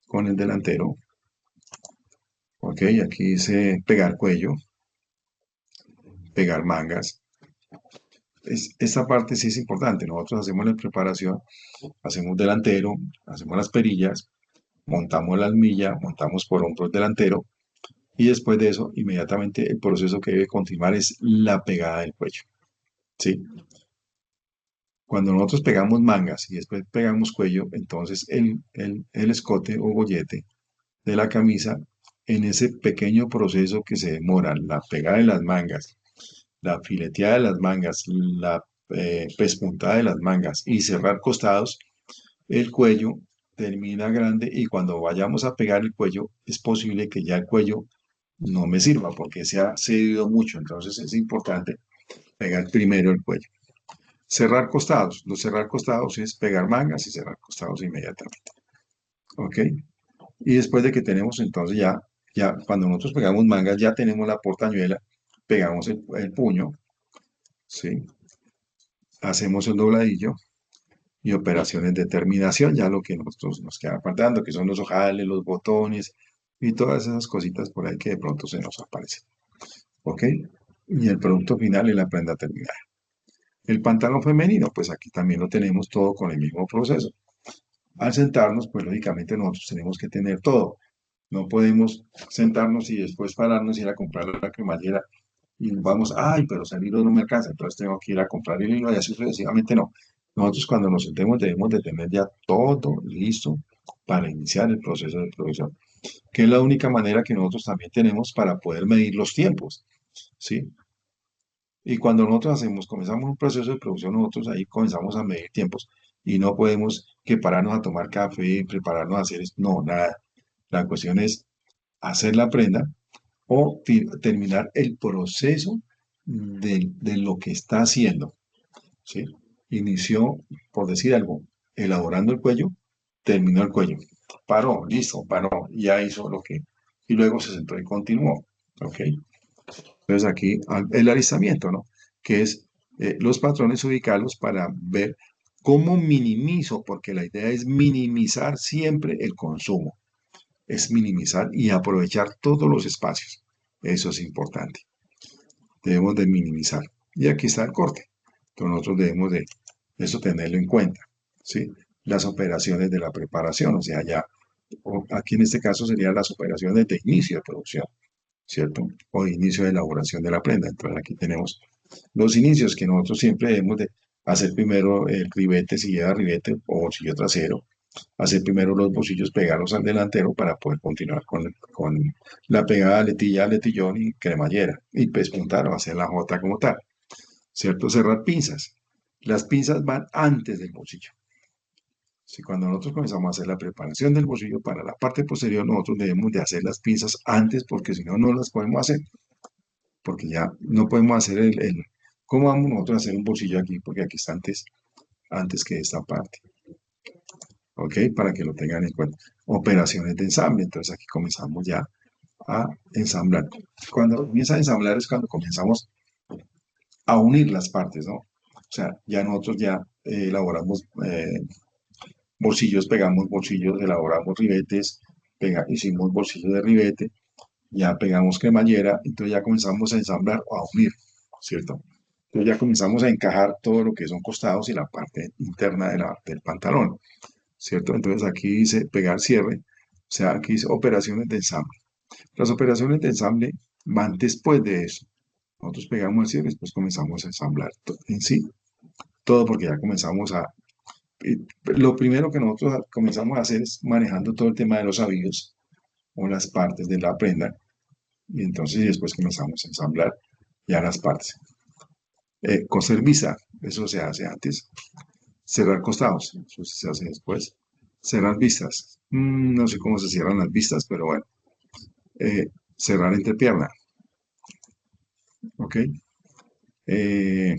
con el delantero. Ok, aquí dice pegar cuello, pegar mangas. Esta parte sí es importante. Nosotros hacemos la preparación, hacemos delantero, hacemos las perillas, montamos la almilla, montamos por hombros delantero y después de eso, inmediatamente el proceso que debe continuar es la pegada del cuello. ¿Sí? Cuando nosotros pegamos mangas y después pegamos cuello, entonces el escote o gollete de la camisa, en ese pequeño proceso que se demora, la pegada de las mangas, la fileteada de las mangas, la pespuntada de las mangas y cerrar costados, el cuello termina grande y cuando vayamos a pegar el cuello, es posible que ya el cuello no me sirva porque se ha cedido mucho. Entonces es importante pegar primero el cuello. Cerrar costados. Los cerrar costados es pegar mangas y cerrar costados inmediatamente. ¿Ok? Y después de que tenemos entonces ya cuando nosotros pegamos mangas, ya tenemos la portañuela, pegamos el puño, ¿sí? Hacemos el dobladillo y operaciones de terminación, ya lo que nosotros nos queda faltando, que son los ojales, los botones y todas esas cositas por ahí que de pronto se nos aparecen. ¿Ok? Y el producto final es la prenda terminada. El pantalón femenino, pues aquí también lo tenemos todo con el mismo proceso. Al sentarnos, pues lógicamente nosotros tenemos que tener todo. No podemos sentarnos y después pararnos y ir a comprar la cremallera y vamos, ay, pero el hilo no me alcanza, entonces tengo que ir a comprar el hilo y así sucesivamente no. Nosotros cuando nos sentemos debemos de tener ya todo listo para iniciar el proceso de producción, que es la única manera que nosotros también tenemos para poder medir los tiempos. ¿sí? Y cuando nosotros comenzamos un proceso de producción, nosotros ahí comenzamos a medir tiempos y no podemos que pararnos a tomar café, prepararnos a hacer esto, no, nada. La cuestión es hacer la prenda o terminar el proceso de lo que está haciendo, ¿sí? Inició, por decir algo, elaborando el cuello, terminó el cuello, paró, listo, paró, ya hizo lo que, y luego se sentó y continuó, ¿ok? Entonces aquí el alistamiento, ¿no? Que es los patrones ubicarlos para ver cómo minimizo, porque la idea es minimizar siempre el consumo, es minimizar y aprovechar todos los espacios. Eso es importante. Debemos de minimizar. Y aquí está el corte. Entonces nosotros debemos de eso tenerlo en cuenta, ¿sí? Las operaciones de la preparación, o sea, ya, aquí en este caso serían las operaciones de inicio de producción, ¿cierto? O de inicio de elaboración de la prenda. Entonces aquí tenemos los inicios que nosotros siempre debemos de hacer primero el ribete, si lleva ribete o bolsillo trasero, hacer primero los bolsillos, pegarlos al delantero para poder continuar con la pegada letilla, letillón y cremallera y pespuntar o hacer la jota como tal, ¿cierto? Cerrar pinzas. Las pinzas van antes del bolsillo. Si cuando nosotros comenzamos a hacer la preparación del bolsillo para la parte posterior, nosotros debemos de hacer las pinzas antes porque si no, no las podemos hacer. Porque ya no podemos hacer ¿cómo vamos nosotros a hacer un bolsillo aquí? Porque aquí está antes que esta parte. ¿Ok? Para que lo tengan en cuenta. Operaciones de ensamble. Entonces aquí comenzamos ya a ensamblar. Cuando comienza a ensamblar es cuando comenzamos a unir las partes, ¿no? O sea, ya nosotros ya elaboramos bolsillos, pegamos bolsillos, elaboramos ribetes, hicimos bolsillos de ribete, ya pegamos cremallera, entonces ya comenzamos a ensamblar o a unir, ¿cierto? Entonces ya comenzamos a encajar todo lo que son costados y la parte interna del pantalón, ¿cierto? Entonces aquí dice pegar cierre, o sea, aquí dice operaciones de ensamble. Las operaciones de ensamble van después de eso. Nosotros pegamos el cierre y después comenzamos a ensamblar en sí, todo porque ya comenzamos lo primero que nosotros comenzamos a hacer es manejando todo el tema de los avíos o las partes de la prenda y entonces después comenzamos a ensamblar ya las partes. Coser visa, eso se hace antes. Cerrar costados, eso se hace después. Cerrar vistas, no sé cómo se cierran las vistas, pero bueno. Cerrar entrepierna, ¿ok? Eh,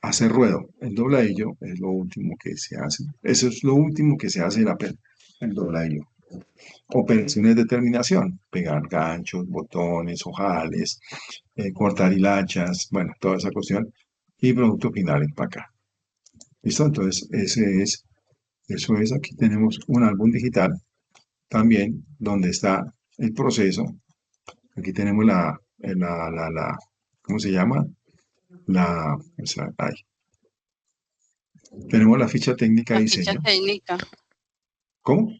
hacer ruedo, el dobladillo es lo último que se hace. Eso es lo último que se hace en la prenda, el dobladillo. Operaciones de terminación, pegar ganchos, botones, ojales, cortar hilachas, bueno, toda esa cuestión. Y producto final, empacar. ¿Listo? Entonces, eso es, aquí tenemos un álbum digital también donde está el proceso. Aquí tenemos ¿cómo se llama? Ay, tenemos la ficha técnica de La ficha diseño. técnica. ¿Cómo?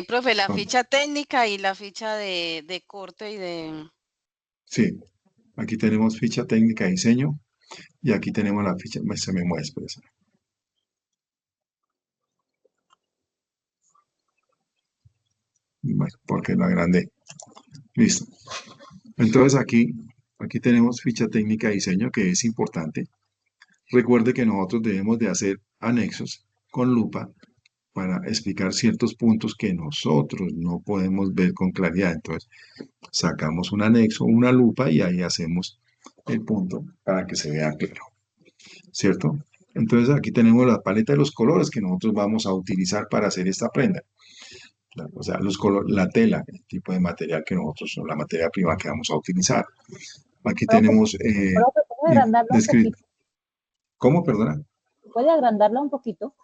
Profe, la No, ficha técnica y la ficha de corte y de... sí, aquí tenemos ficha técnica de diseño y aquí tenemos la ficha, se me mueve, espérese. Bueno, porque la agrandé. Listo. Entonces aquí tenemos ficha técnica de diseño que es importante. Recuerde que nosotros debemos de hacer anexos con lupa para explicar ciertos puntos que nosotros no podemos ver con claridad. Entonces, sacamos un anexo, una lupa y ahí hacemos el punto para que se vea claro, ¿cierto? Entonces, aquí tenemos la paleta de los colores que nosotros vamos a utilizar para hacer esta prenda. O sea, los colores, la tela, el tipo de material que nosotros, la materia prima que vamos a utilizar. Aquí tenemos Profe, ¿puede agrandarla un descrito. poquito? ¿Cómo, perdona? ¿Puede agrandarla un poquito?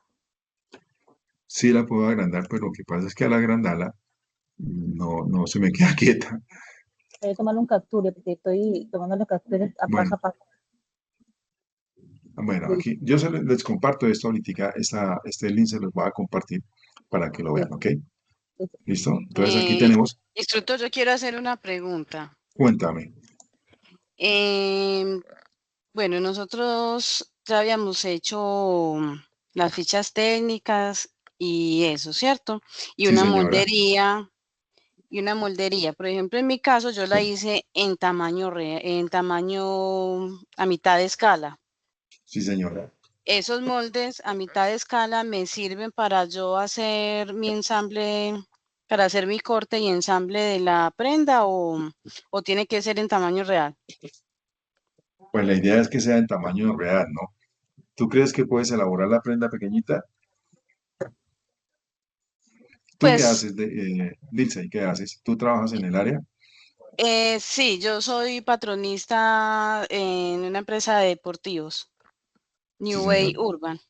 Sí la puedo agrandar, pero lo que pasa es que al agrandarla no se me queda quieta. Voy a tomar un capture porque estoy tomando las capturas a paso Bueno, a paso. bueno, aquí yo les comparto esto ahorita, este link se los voy a compartir para que lo vean, ¿ok? ¿Listo? Entonces aquí tenemos, Instructor, yo quiero hacer una pregunta. cuéntame. Bueno, nosotros ya habíamos hecho las fichas técnicas y eso, ¿cierto? Y Sí, una señora. moldería y una moldería. Por ejemplo, en mi caso, yo la Sí, hice en tamaño, en tamaño a mitad de escala. sí, señora. Esos moldes a mitad de escala me sirven para yo hacer mi ensamble, para hacer mi corte y ensamble de la prenda o tiene que ser en tamaño real. Pues la idea es que sea en tamaño real, ¿no? ¿Tú crees que puedes elaborar la prenda pequeñita? ¿Tú qué Pues haces, Dilce? ¿Qué haces? ¿Tú trabajas en el área? sí, yo soy patronista en una empresa de deportivos, Sí, New Way señor. Urban.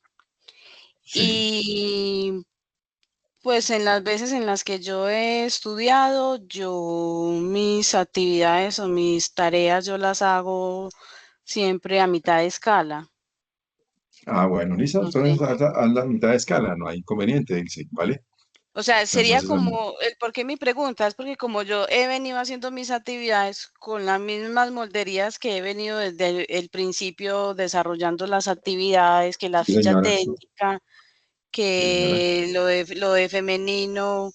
Sí. Y pues en las veces en las que yo he estudiado, yo mis actividades o mis tareas yo las hago siempre a mitad de escala. Ah, bueno, listo. Entonces, Entonces haz la mitad de escala, no hay inconveniente, Dilce, ¿vale? o sea, sería Entonces, como, el por qué mi pregunta es porque como yo he venido haciendo mis actividades con las mismas molderías que he venido desde el principio desarrollando las actividades, que la sí, ficha señora. técnica, Sí, señora. que lo de femenino,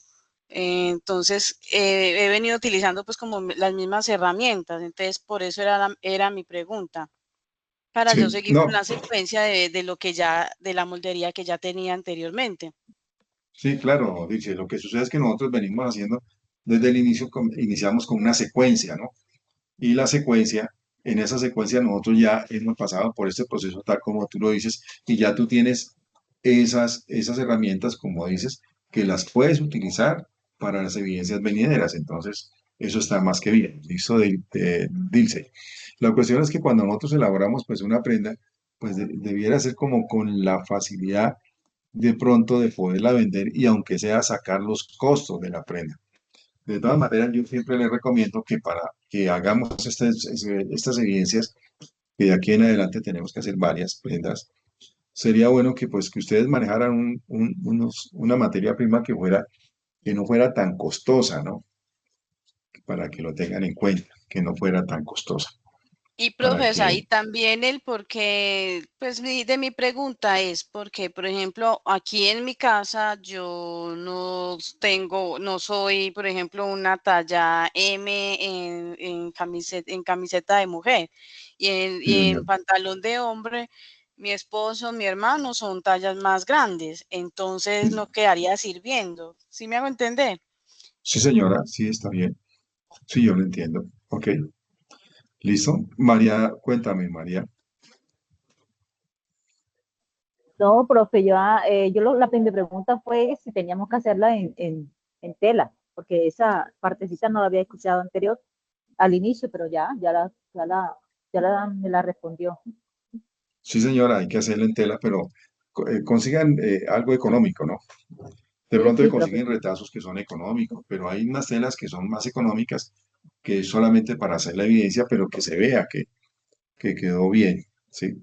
entonces he venido utilizando pues como las mismas herramientas, entonces por eso era mi pregunta, para yo Sí, seguir con no, la secuencia de lo que ya, de la moldería que ya tenía anteriormente. sí, claro, dice, lo que sucede es que nosotros venimos haciendo desde el inicio, iniciamos con una secuencia, ¿no? Y la secuencia, en esa secuencia nosotros ya hemos pasado por este proceso tal como tú lo dices, y ya tú tienes esas herramientas, como dices, que las puedes utilizar para las evidencias venideras. Entonces, eso está más que bien. Listo, Dilce. La cuestión es que cuando nosotros elaboramos pues una prenda, pues debiera ser como con la facilidad de pronto de poderla vender y aunque sea sacar los costos de la prenda. De todas maneras, yo siempre les recomiendo que para que hagamos estas evidencias, que de aquí en adelante tenemos que hacer varias prendas, sería bueno que pues que ustedes manejaran una materia prima que no fuera tan costosa, ¿no? Para que lo tengan en cuenta, que no fuera tan costosa, Y para profesa, y que, también el porque, pues de mi pregunta es porque, por ejemplo, aquí en mi casa yo no tengo, no soy, por ejemplo, una talla M en camiseta de mujer sí, y señor. en pantalón de hombre, mi esposo, mi hermano son tallas más grandes, entonces no quedaría sirviendo. ¿Sí me hago entender? Sí, señora, sí, está bien. Sí, yo lo entiendo. Ok, listo. María, cuéntame, María. No, profe, la primera pregunta fue si teníamos que hacerla en tela, porque esa partecita no la había escuchado anterior al inicio, pero me la respondió. Sí, señora, hay que hacerlo en tela, pero consigan algo económico, ¿no? De Sí, pronto sí, profe. consiguen retazos que son económicos, pero hay unas telas que son más económicas que es solamente para hacer la evidencia, pero que se vea que quedó bien, ¿sí?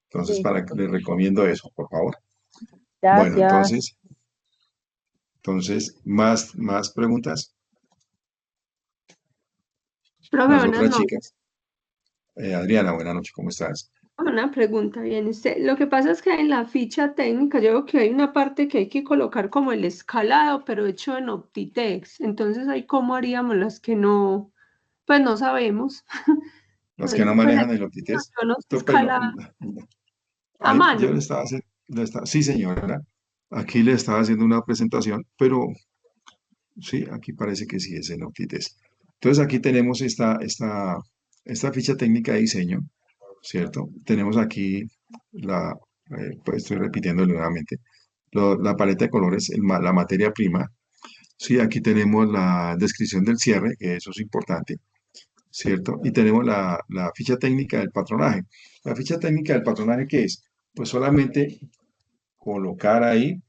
Entonces, Sí, sí, para que les profe. recomiendo eso, por favor. Bueno, Gracias. entonces, más preguntas. Profe, Las buenas otras noches. chicas. Adriana, buenas noches, ¿cómo estás? Una pregunta, bien, usted, lo que pasa es que en la ficha técnica yo veo que hay una parte que hay que colocar como el escalado, pero hecho en Optitex. Entonces, ahí cómo haríamos las que no, pues no sabemos. Los que no Pues manejan el Optités. yo no sé Pues, escalar a ahí yo mano. le estaba haciendo, sí, señora, aquí le estaba haciendo una presentación, pero sí, aquí parece que sí es en Optites. Entonces aquí tenemos esta ficha técnica de diseño, ¿cierto? Tenemos aquí pues estoy repitiéndolo nuevamente, la paleta de colores, la materia prima. Sí, aquí tenemos la descripción del cierre, que eso es importante, ¿cierto? Y tenemos la ficha técnica del patronaje. La ficha técnica del patronaje, ¿qué es? Pues solamente colocar ahí,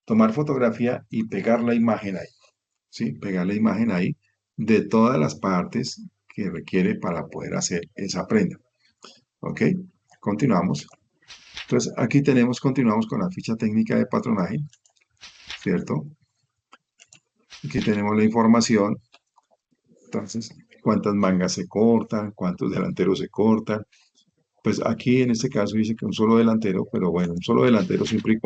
tomar fotografía y pegar la imagen ahí. ¿Sí? Pegar la imagen ahí de todas las partes que requiere para poder hacer esa prenda. ¿Ok? Continuamos. Entonces, aquí continuamos con la ficha técnica de patronaje, ¿cierto? Aquí tenemos la información. Entonces, cuántas mangas se cortan, cuántos delanteros se cortan. Pues aquí en este caso dice que un solo delantero, pero bueno, un solo delantero siempre y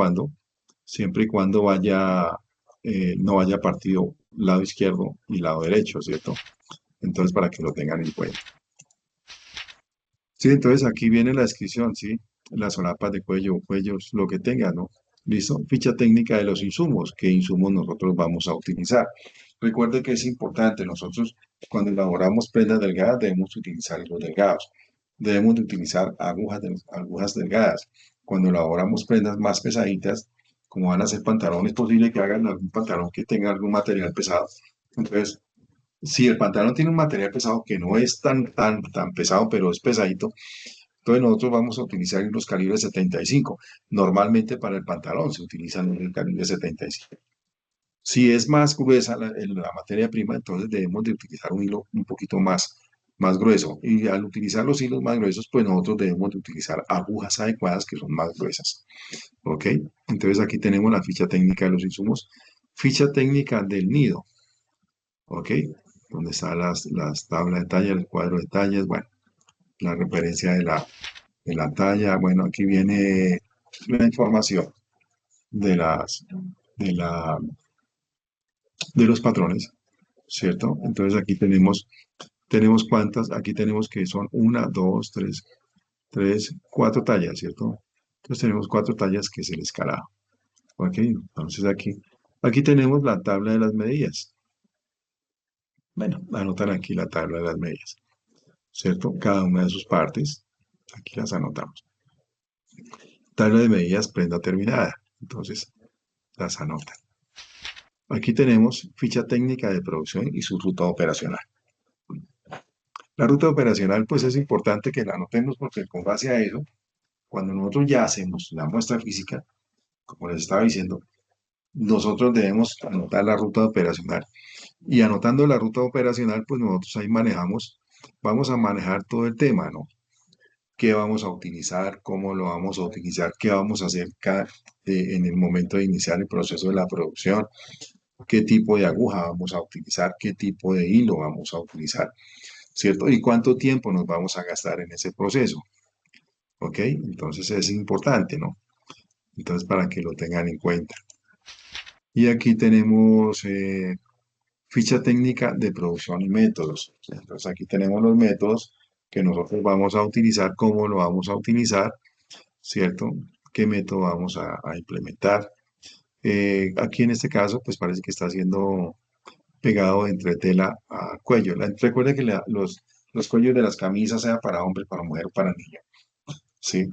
cuando vaya, no vaya partido lado izquierdo y lado derecho, ¿cierto? Entonces, para que lo tengan en cuenta. Sí, entonces aquí viene la descripción, ¿sí? Las solapas de cuello, cuellos, lo que tenga, ¿no? ¿Listo? Ficha técnica de los insumos. ¿Qué insumos nosotros vamos a utilizar? Recuerde que es importante, nosotros cuando elaboramos prendas delgadas debemos utilizar hilos delgados. Debemos de utilizar agujas delgadas. Cuando elaboramos prendas más pesaditas, como van a ser pantalones, es posible que hagan algún pantalón que tenga algún material pesado. Entonces, si el pantalón tiene un material pesado que no es tan pesado, pero es pesadito, entonces nosotros vamos a utilizar los calibres 75. Normalmente para el pantalón se utilizan el calibre 75. Si es más gruesa la materia prima, entonces debemos de utilizar un hilo un poquito más grueso. Y al utilizar los hilos más gruesos, pues nosotros debemos de utilizar agujas adecuadas que son más gruesas. ¿Ok? Entonces aquí tenemos la ficha técnica de los insumos. Ficha técnica del nido. ¿Ok? Donde están las tablas de talla, el cuadro de tallas, bueno, la referencia de la talla. Bueno, aquí viene la información de de la, de los patrones, ¿cierto? Entonces aquí tenemos cuántas, aquí tenemos que son una, dos, tres, cuatro tallas, ¿cierto? Entonces tenemos cuatro tallas que es el escalado. ¿Ok? Entonces aquí tenemos la tabla de las medidas. Bueno, anotan aquí la tabla de las medidas, ¿cierto? Cada una de sus partes, aquí las anotamos. Tabla de medidas, prenda terminada. Entonces, las anotan. Aquí tenemos ficha técnica de producción y su ruta operacional. La ruta operacional, pues es importante que la anotemos porque con base a eso, cuando nosotros ya hacemos la muestra física, como les estaba diciendo, nosotros debemos anotar la ruta operacional. Y anotando la ruta operacional, pues nosotros ahí vamos a manejar todo el tema, ¿no? ¿Qué vamos a utilizar? ¿Cómo lo vamos a utilizar? ¿Qué vamos a hacer en el momento de iniciar el proceso de la producción? ¿Qué tipo de aguja vamos a utilizar? ¿Qué tipo de hilo vamos a utilizar? ¿Cierto? ¿Y cuánto tiempo nos vamos a gastar en ese proceso? ¿Ok? Entonces es importante, ¿no? Entonces para que lo tengan en cuenta. Y aquí tenemos ficha técnica de producción y métodos. Entonces aquí tenemos los métodos que nosotros vamos a utilizar, cómo lo vamos a utilizar, ¿cierto? ¿Qué método vamos a implementar? Aquí en este caso, pues parece que está siendo pegado entre tela a cuello. Recuerde que los cuellos de las camisas, sea para hombre, para mujer o para niño, ¿sí?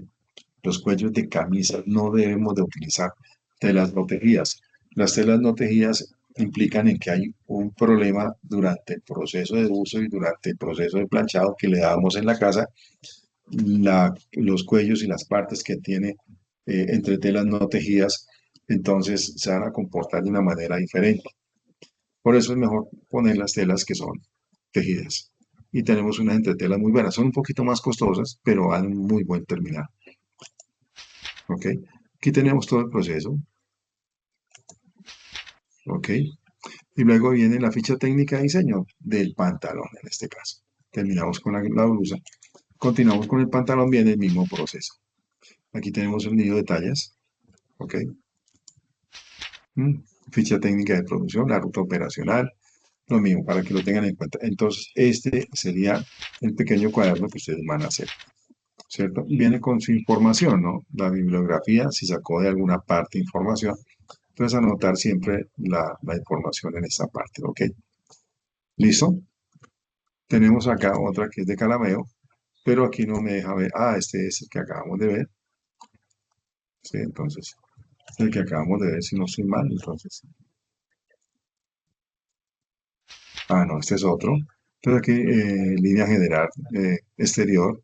Los cuellos de camisas no debemos de utilizar telas no tejidas. Las telas no tejidas implican en que hay un problema durante el proceso de uso y durante el proceso de planchado que le damos en la casa. Los cuellos y las partes que tiene entre telas no tejidas, entonces se van a comportar de una manera diferente. Por eso es mejor poner las telas que son tejidas. Y tenemos unas entretelas muy buenas. Son un poquito más costosas, pero dan un muy buen terminado. ¿Ok? Aquí tenemos todo el proceso. ¿Ok? Y luego viene la ficha técnica de diseño del pantalón, en este caso. Terminamos con la blusa. Continuamos con el pantalón, viene el mismo proceso. Aquí tenemos el nido de tallas. ¿Ok? Ficha técnica de producción, la ruta operacional. Lo mismo, para que lo tengan en cuenta. Entonces, este sería el pequeño cuaderno que ustedes van a hacer. ¿Cierto? Viene con su información, ¿no? La bibliografía, si sacó de alguna parte información, entonces anotar siempre la información en esta parte, ¿ok? ¿Listo? Tenemos acá otra que es de Calameo, pero aquí no me deja ver. Ah, este es el que acabamos de ver. Sí, entonces, el que acabamos de ver, si no estoy mal, entonces. Ah, no, este es otro. Entonces aquí, línea general exterior.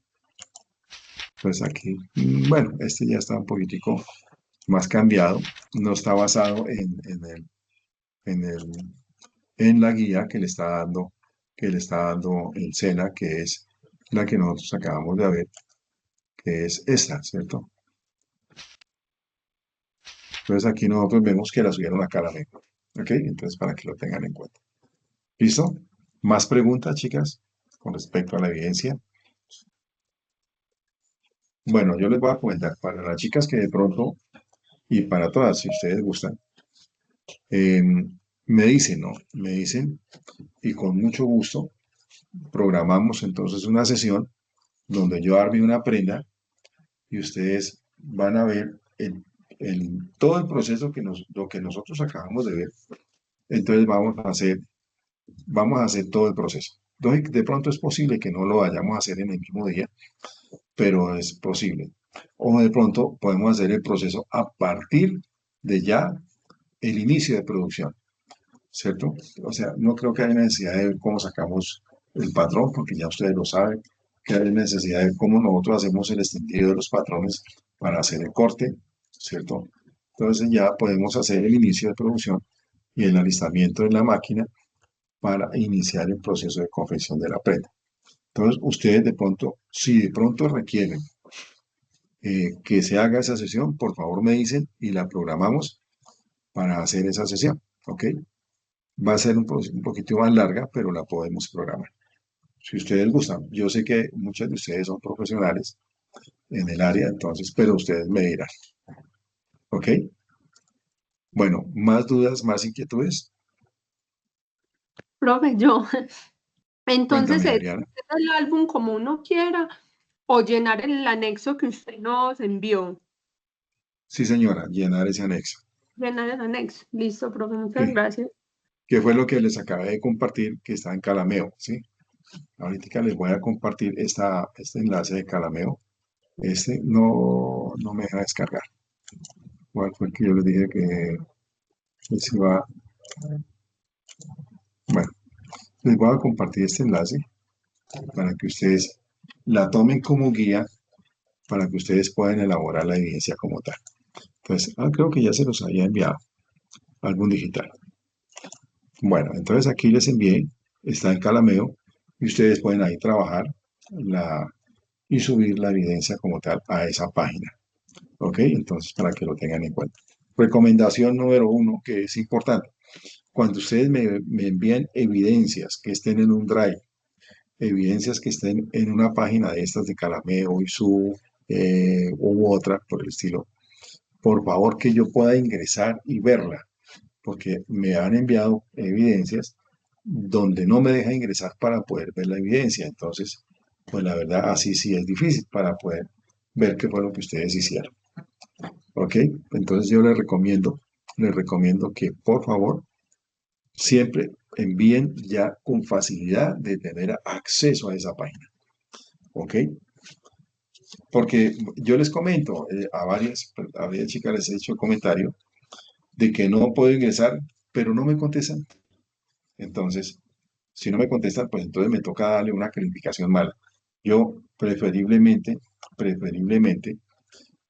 Pues aquí, bueno, este ya está un poquitico más cambiado. No está basado en el, en la guía que le está dando el SENA, que es la que nosotros acabamos de ver, que es esta, ¿cierto? Entonces aquí nosotros vemos que la subieron acá a la lengua. ¿Ok? Entonces para que lo tengan en cuenta. ¿Listo? ¿Más preguntas, chicas, con respecto a la evidencia? Bueno, yo les voy a comentar para las chicas que de pronto, y para todas, si ustedes gustan, Me dicen, ¿no? Me dicen, y con mucho gusto programamos entonces una sesión donde yo arme una prenda y ustedes van a ver todo el proceso lo que nosotros acabamos de ver. Entonces vamos a hacer todo el proceso. Entonces, de pronto es posible que no lo vayamos a hacer en el mismo día, pero es posible. O de pronto podemos hacer el proceso a partir de ya el inicio de producción, ¿cierto? O sea, no creo que haya necesidad de ver cómo sacamos el patrón, porque ya ustedes lo saben, que hay necesidad de cómo nosotros hacemos el extendido de los patrones para hacer el corte, ¿cierto? Entonces ya podemos hacer el inicio de producción y el alistamiento de la máquina para iniciar el proceso de confección de la prenda. Entonces, ustedes de pronto, si de pronto requieren que se haga esa sesión, por favor me dicen y la programamos para hacer esa sesión, ¿ok? Va a ser un poquito más larga, pero la podemos programar. Si ustedes gustan, yo sé que muchos de ustedes son profesionales en el área, entonces, pero ustedes me dirán, ¿ok? Bueno, más dudas, más inquietudes. Profe, yo. Entonces, Cuéntame, ¿es Adriana. el álbum como uno quiera o llenar el anexo que usted nos envió? Sí, señora, llenar ese anexo. Llenar el anexo. Listo, profe, muchas Sí, gracias. que fue lo que les acabé de compartir, que está en Calameo, ¿sí? Ahorita les voy a compartir este enlace de Calameo. Este no me deja descargar. ¿Cuál fue el que yo les dije que se iba? Bueno, les voy a compartir este enlace para que ustedes la tomen como guía para que ustedes puedan elaborar la evidencia como tal. Entonces, creo que ya se los había enviado algún digital. Bueno, entonces aquí les envié, está en Calameo y ustedes pueden ahí trabajar la, y subir la evidencia como tal a esa página. ¿Ok? Entonces, para que lo tengan en cuenta. Recomendación número uno, que es importante. Cuando ustedes me envían evidencias que estén en un drive, evidencias que estén en una página de estas de Calameo y su u otra por el estilo, por favor que yo pueda ingresar y verla, porque me han enviado evidencias donde no me deja ingresar para poder ver la evidencia. Entonces, pues la verdad, así sí es difícil para poder ver qué fue lo que ustedes hicieron. ¿Ok? Entonces yo les recomiendo que por favor siempre envíen ya con facilidad de tener acceso a esa página. ¿Ok? Porque yo les comento a varias chicas les he hecho el comentario de que no puedo ingresar, pero no me contestan. Entonces, si no me contestan, pues entonces me toca darle una calificación mala. Yo preferiblemente,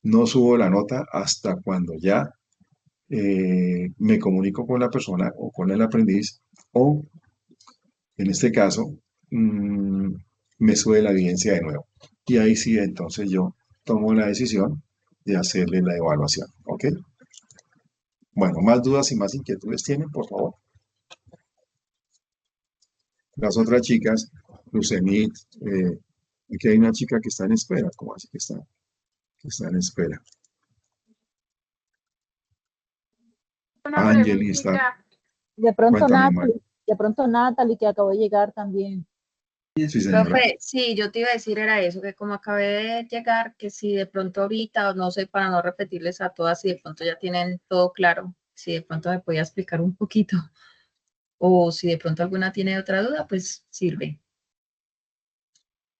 no subo la nota hasta cuando ya me comunico con la persona o con el aprendiz o, en este caso, mm, me sube la evidencia de nuevo. Y ahí sí, entonces yo tomo la decisión de hacerle la evaluación. ¿Ok? Bueno, más dudas y más inquietudes tienen, por favor. Las otras chicas, Lucemit, aquí hay una chica que está en espera. ¿Cómo así que está en espera? Una Angeli está, preguntita. De pronto cuéntame más. Natalie, de pronto Natalie que acabó de llegar también. Sí, señora. Profe, sí, yo te iba a decir era eso, que como acabé de llegar, que si de pronto ahorita, o no sé, para no repetirles a todas, si de pronto ya tienen todo claro, si de pronto me podía explicar un poquito, o si de pronto alguna tiene otra duda, pues sirve.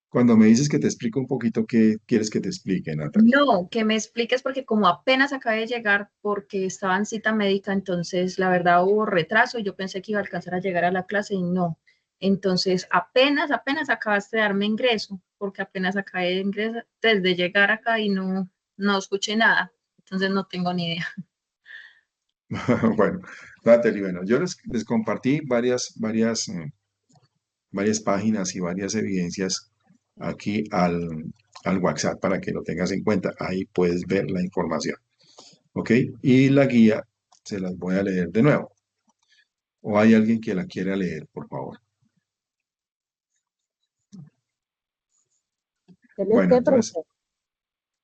Cuando me dices que te explico un poquito, ¿qué quieres que te explique, Natalie? No, que me expliques porque como apenas acabé de llegar, porque estaba en cita médica, entonces la verdad hubo retraso, yo pensé que iba a alcanzar a llegar a la clase y no. Entonces apenas acabaste de darme ingreso, porque apenas acabé de ingresar, desde llegar acá y no escuché nada, entonces no tengo ni idea. Bueno, Natalie, bueno, yo les compartí varias páginas y varias evidencias aquí al WhatsApp para que lo tengas en cuenta. Ahí puedes ver la información. ¿Ok? Y la guía se las voy a leer de nuevo. ¿O hay alguien que la quiera leer, por favor? Dele Bueno, usted, entonces, profesor.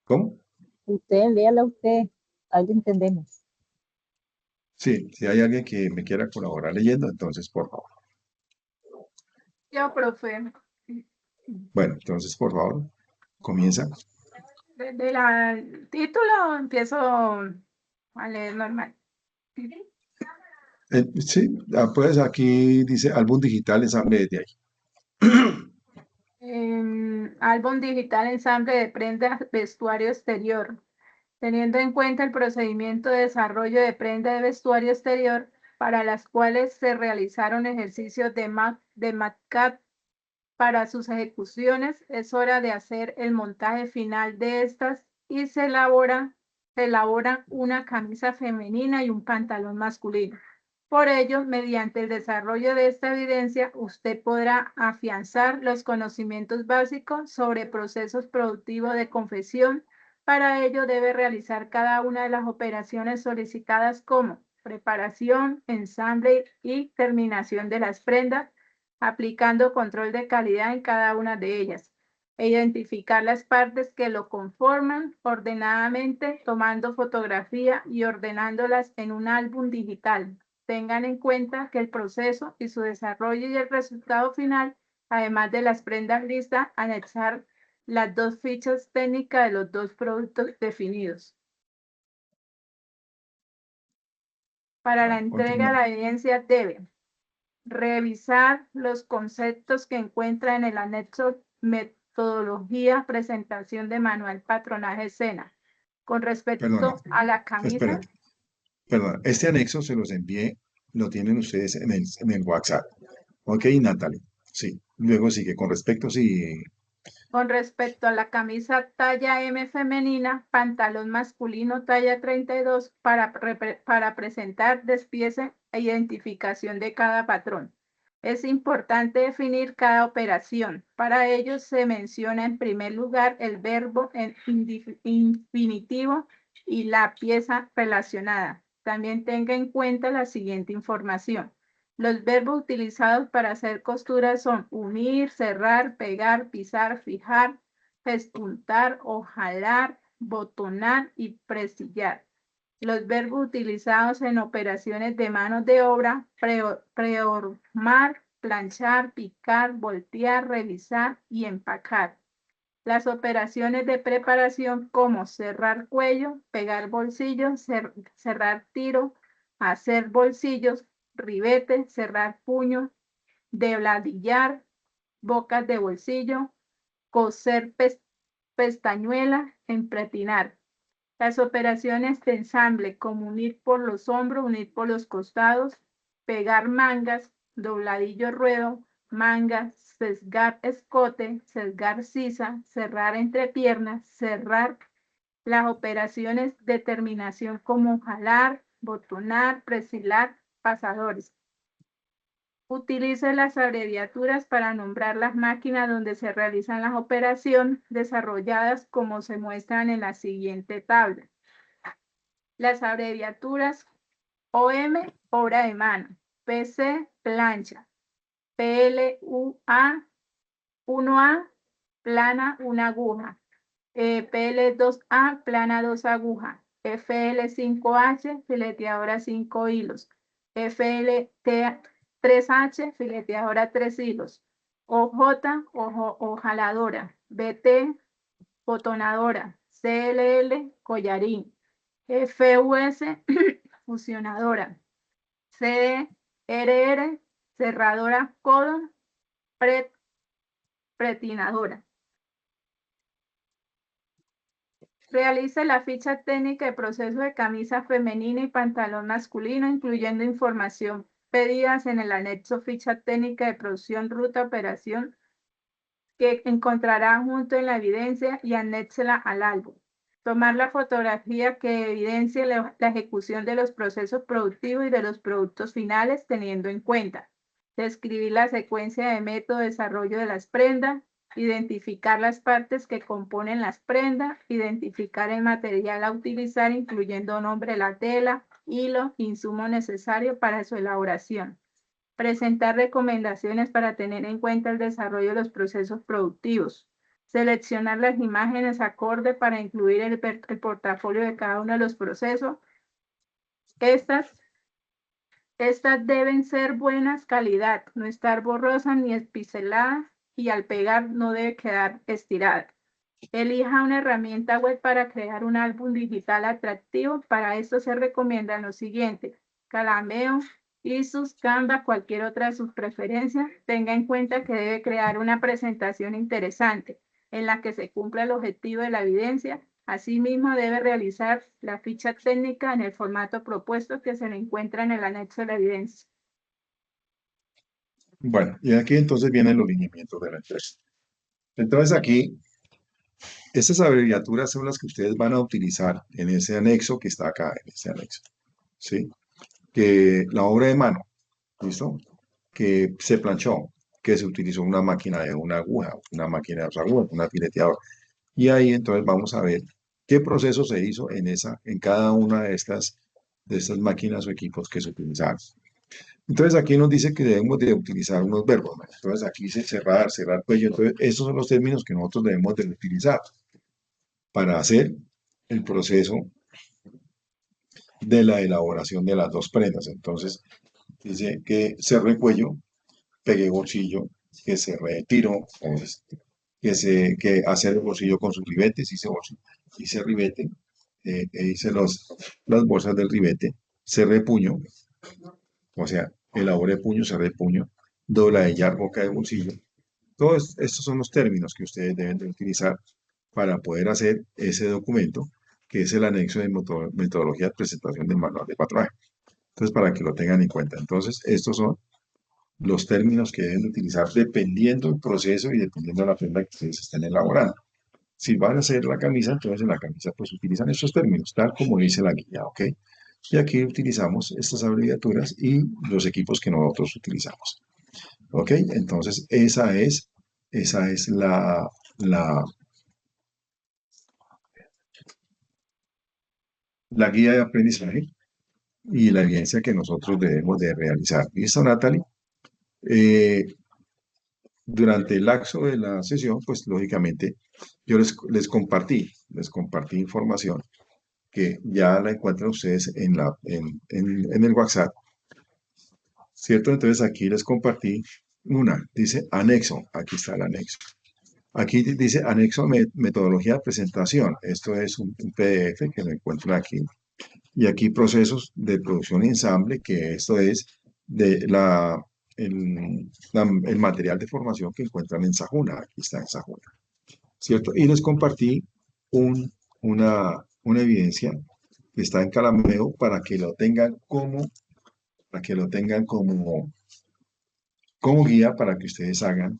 ¿cómo? Usted, léala usted. Ahí lo entendemos. Sí, si hay alguien que me quiera colaborar leyendo, entonces por favor. Yo, profe, Bueno, entonces por favor, comienza. desde el título empiezo a leer normal. Sí, pues aquí dice álbum digital ensamble desde ahí. Álbum digital ensamble de prendas vestuario exterior. Teniendo en cuenta el procedimiento de desarrollo de prenda de vestuario exterior para las cuales se realizaron ejercicios de MATCAP para sus ejecuciones, es hora de hacer el montaje final de estas y se elabora una camisa femenina y un pantalón masculino. Por ello, mediante el desarrollo de esta evidencia, usted podrá afianzar los conocimientos básicos sobre procesos productivos de confección. Para ello, debe realizar cada una de las operaciones solicitadas como preparación, ensamble y terminación de las prendas, aplicando control de calidad en cada una de ellas, e identificar las partes que lo conforman ordenadamente, tomando fotografía y ordenándolas en un álbum digital. Tengan en cuenta que el proceso y su desarrollo y el resultado final, además de las prendas listas, anexar las 2 fichas técnicas de los 2 productos definidos. Para la entrega, Continúa. la evidencia debe revisar los conceptos que encuentra en el anexo metodología, presentación de manual, patronaje, escena. Con Perdona, respecto a la camisa, espérate, perdona. Este anexo se los envié, lo tienen ustedes en el WhatsApp. Ok, Natalie. Sí. Luego sigue con respecto, sí. con respecto a la camisa talla M femenina, pantalón masculino talla 32 para presentar despiece e identificación de cada patrón. Es importante definir cada operación. Para ello se menciona en primer lugar el verbo en infinitivo y la pieza relacionada. También tenga en cuenta la siguiente información. Los verbos utilizados para hacer costuras son unir, cerrar, pegar, pisar, fijar, pespuntar, ojalar, botonar y presillar. Los verbos utilizados en operaciones de manos de obra, prehormar, planchar, picar, voltear, revisar y empacar. Las operaciones de preparación como cerrar cuello, pegar bolsillos, cerrar tiro, hacer bolsillos, ribete, cerrar puño, debladillar, bocas de bolsillo, coser pestañuela, empretinar. Las operaciones de ensamble como unir por los hombros, unir por los costados, pegar mangas, dobladillo ruedo, mangas, sesgar escote, sesgar sisa, cerrar entrepiernas, cerrar. Las operaciones de terminación como jalar, botonar, presilar, pasadores. Utilice las abreviaturas para nombrar las máquinas donde se realizan las operaciones desarrolladas como se muestran en la siguiente tabla. Las abreviaturas OM, obra de mano, PC, plancha, PLUA, 1A, plana, una aguja, PL2A, plana, 2 agujas, FL5H, fileteadora 5 hilos, FLT3H, fileteadora 3 hilos, OJ, ojaladora, BT, botonadora, CLL, collarín, FUS, fusionadora, CRR, cerradora codo, pretinadora. Realice la ficha técnica de proceso de camisa femenina y pantalón masculino, incluyendo información pedidas en el anexo ficha técnica de producción, ruta, operación, que encontrará junto en la evidencia y anéxela al álbum. Tomar la fotografía que evidencie la ejecución de los procesos productivos y de los productos finales, teniendo en cuenta describir la secuencia de método de desarrollo de las prendas, identificar las partes que componen las prendas, identificar el material a utilizar, incluyendo nombre de la tela, hilo, insumo necesario para su elaboración. Presentar recomendaciones para tener en cuenta el desarrollo de los procesos productivos. Seleccionar las imágenes acorde para incluir el portafolio de cada uno de los procesos. Estas Estas deben ser buenas calidad, no estar borrosas ni espiceladas y al pegar no debe quedar estirada. Elija una herramienta web para crear un álbum digital atractivo. Para esto se recomiendan los siguientes: Calameo, Isus, Canva, cualquier otra de sus preferencias. Tenga en cuenta que debe crear una presentación interesante en la que se cumpla el objetivo de la evidencia. Asimismo, debe realizar la ficha técnica en el formato propuesto que se le encuentra en el anexo de la evidencia. Bueno, y aquí entonces vienen los lineamientos de la empresa. Entonces aquí, estas abreviaturas son las que ustedes van a utilizar en ese anexo que está acá, en ese anexo, ¿sí? Que la obra de mano, ¿listo? Que se planchó, que se utilizó una máquina de una aguja, una máquina de dos agujas, una fileteadora. Y ahí entonces vamos a ver qué proceso se hizo en cada una de estas máquinas o equipos que se utilizaron. Entonces aquí nos dice que debemos de utilizar unos verbos, ¿no? Entonces aquí dice cerrar, cerrar cuello. Entonces estos son los términos que nosotros debemos de utilizar para hacer el proceso de la elaboración de las dos prendas. Entonces dice que cerré cuello, pegué bolsillo, que cerré tiro, que hacer el bolsillo con sus ribetes, hice ribete, hice las bolsas del ribete, cerré puño, o sea, elaboré puño, cerré puño, dobla de llar, boca de bolsillo. Todos estos son los términos que ustedes deben de utilizar para poder hacer ese documento, que es el anexo de metodología de presentación del manual de patronaje. Entonces, para que lo tengan en cuenta. Entonces, estos son los términos que deben de utilizar dependiendo del proceso y dependiendo de la prenda que ustedes estén elaborando. Si van a hacer la camisa, entonces en la camisa pues utilizan estos términos, tal como dice la guía, ¿ok? Y aquí utilizamos estas abreviaturas y los equipos que nosotros utilizamos. ¿Ok? Entonces, esa es la guía de aprendizaje y la evidencia que nosotros debemos de realizar. ¿Listo, Natalie? Durante el lapso de la sesión, pues lógicamente yo les compartí información que ya la encuentran ustedes en el WhatsApp, ¿cierto? Entonces aquí les compartí dice anexo, aquí está el anexo. Aquí dice anexo metodología de presentación. Esto es un PDF que lo encuentran aquí. Y aquí procesos de producción y ensamble, que esto es de el material de formación que encuentran en Sajuna. Aquí está en Sajuna, ¿cierto? Y les compartí una evidencia que está en Calameo para que lo tengan como guía para que ustedes hagan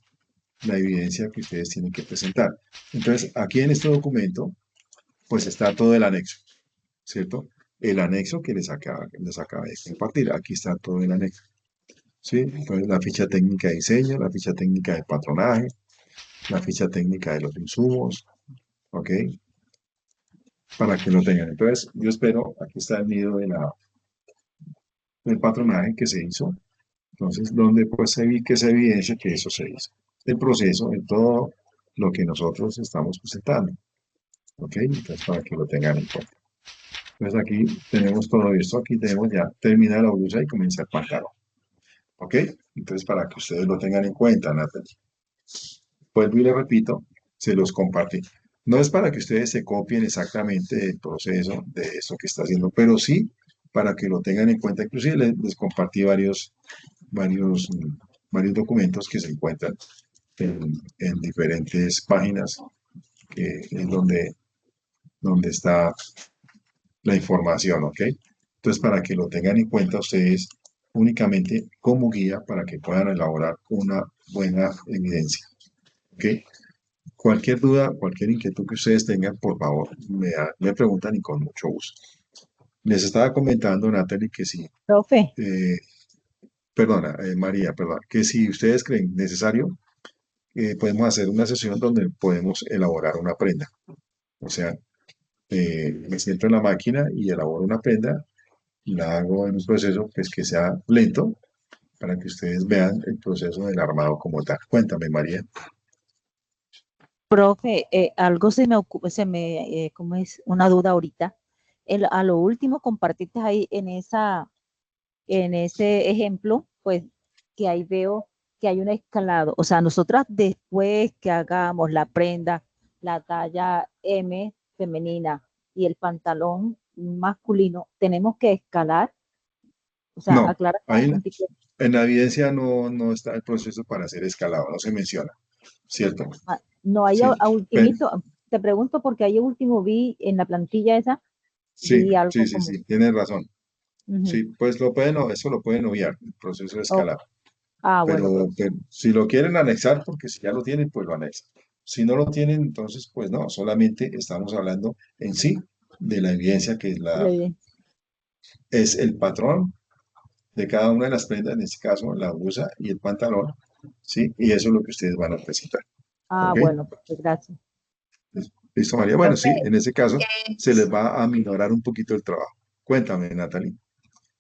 la evidencia que ustedes tienen que presentar. Entonces, aquí en este documento, pues está todo el anexo, ¿cierto? El anexo que les acaba de compartir. Aquí está todo el anexo, ¿sí? Entonces, la ficha técnica de diseño, la ficha técnica de patronaje, la ficha técnica de los insumos, ¿ok? Para que lo tengan. Entonces, yo espero, aquí está el nido del patronaje que se hizo. Entonces, donde pues se vi que se evidencia que eso se hizo. El proceso, en todo lo que nosotros estamos presentando. ¿Ok? Entonces, para que lo tengan en cuenta. Entonces, aquí tenemos todo esto. Aquí tenemos ya, termina la blusa y comienza el pantalón. ¿Ok? Entonces, para que ustedes lo tengan en cuenta, Natalie. Vuelvo y le repito, se los compartí. No es para que ustedes se copien exactamente el proceso de esto que está haciendo, pero sí para que lo tengan en cuenta. Inclusive les compartí varios documentos que se encuentran en diferentes páginas, que es donde está la información, ¿ok? Entonces, para que lo tengan en cuenta ustedes únicamente como guía para que puedan elaborar una buena evidencia, ¿ok? Cualquier duda, cualquier inquietud que ustedes tengan, por favor, me preguntan y con mucho gusto. Les estaba comentando, Natalie, que sí, Profe, María, perdón, que si ustedes creen necesario, podemos hacer una sesión donde podemos elaborar una prenda. O sea, me siento en la máquina y elaboro una prenda y la hago en un proceso pues, que sea lento para que ustedes vean el proceso del armado como tal. Cuéntame, María. profe, algo se me ocupa, ¿cómo es? Una duda ahorita. A lo último compartiste ahí en ese ejemplo, pues que ahí veo que hay un escalado. O sea, nosotras después que hagamos la prenda, la talla M femenina y el pantalón masculino, tenemos que escalar, o sea, No, aclarar ahí un tipo, en la evidencia no está el proceso para hacer escalado, no se menciona, ¿cierto? no hay Sí, a pe- ultimito, te pregunto porque ahí último vi en la plantilla esa, sí, vi algo sí, sí, como, sí, tienes razón. ujú, Sí, pues eso lo pueden obviar, el proceso de oh, escalado. bueno, Pero si lo quieren anexar, porque si ya lo tienen, pues lo anexan. Si no lo tienen, entonces, pues no, solamente estamos hablando en sí de la evidencia que es el patrón de cada una de las prendas, en este caso la blusa y el pantalón, ¿sí? Y eso es lo que ustedes van a presentar, ¿ok? bueno, pues gracias. ¿Listo, María? Bueno, Profe, sí, en ese caso se les es, va a minorar un poquito el trabajo. Cuéntame, Natalie.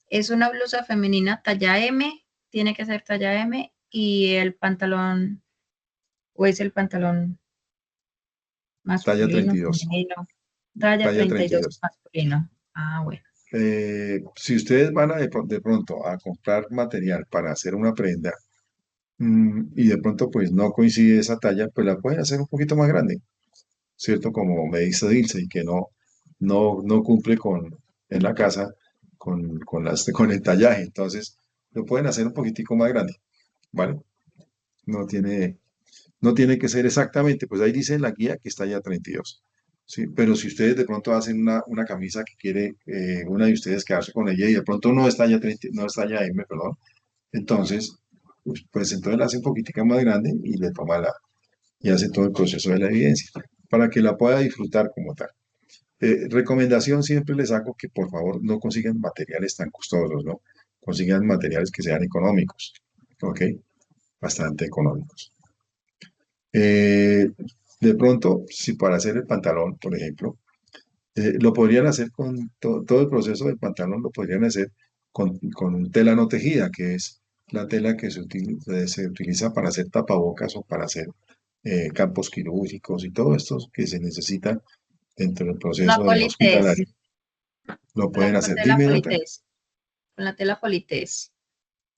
es una blusa femenina talla M, tiene que ser talla M, y el pantalón, o es el pantalón Talla masculino, 32. femenino, talla Talla 32 32. masculino. Ah, bueno. Si ustedes van de pronto a comprar material para hacer una prenda, y de pronto pues no coincide esa talla, pues la pueden hacer un poquito más grande, ¿cierto? Como me dice Dilce, y que no cumple en la casa con el tallaje, entonces lo pueden hacer un poquitico más grande, ¿vale? No tiene, no tiene que ser exactamente, pues ahí dice en la guía que es talla 32. Sí, pero si ustedes de pronto hacen una camisa que quiere una de ustedes quedarse con ella y de pronto no es talla 30, no es talla M, perdón, entonces, pues entonces la hace un poquitica más grande y le toma y hace todo el proceso de la evidencia para que la pueda disfrutar como tal. Recomendación siempre les hago que por favor no consigan materiales tan costosos, ¿no? Consigan materiales que sean económicos, ¿ok? Bastante económicos. Eh, de pronto, si para hacer el pantalón, por ejemplo, lo podrían hacer con todo el proceso del pantalón, lo podrían hacer con tela no tejida, que es la tela que se utiliza para hacer tapabocas o para hacer campos quirúrgicos y todo esto que se necesita dentro del La proceso de polités, hospitalario. Lo con la pueden hacer. tela Dime, Natalia. polités, con la tela polités,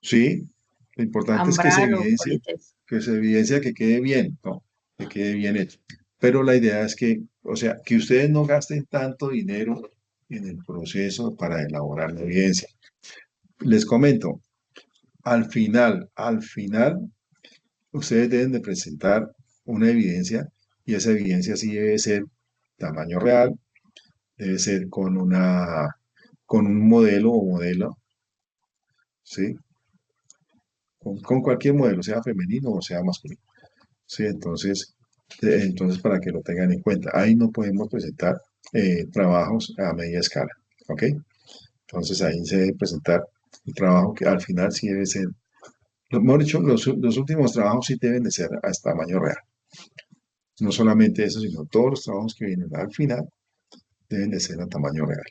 Sí, lo importante es ambral o polités. que se evidencia que quede bien, ¿no? Que quede bien hecho. Pero la idea es que, o sea, que ustedes no gasten tanto dinero en el proceso para elaborar la evidencia. Les comento, al final, ustedes deben de presentar una evidencia y esa evidencia sí debe ser tamaño real, debe ser con un modelo o modelo, ¿sí? Con cualquier modelo, sea femenino o sea masculino. Sí, entonces para que lo tengan en cuenta, ahí no podemos presentar trabajos a media escala, ¿ok? Entonces ahí se debe presentar un trabajo que al final sí debe ser, mejor dicho, los últimos trabajos sí deben de ser hasta tamaño real. No solamente eso, sino todos los trabajos que vienen al final deben de ser a tamaño real.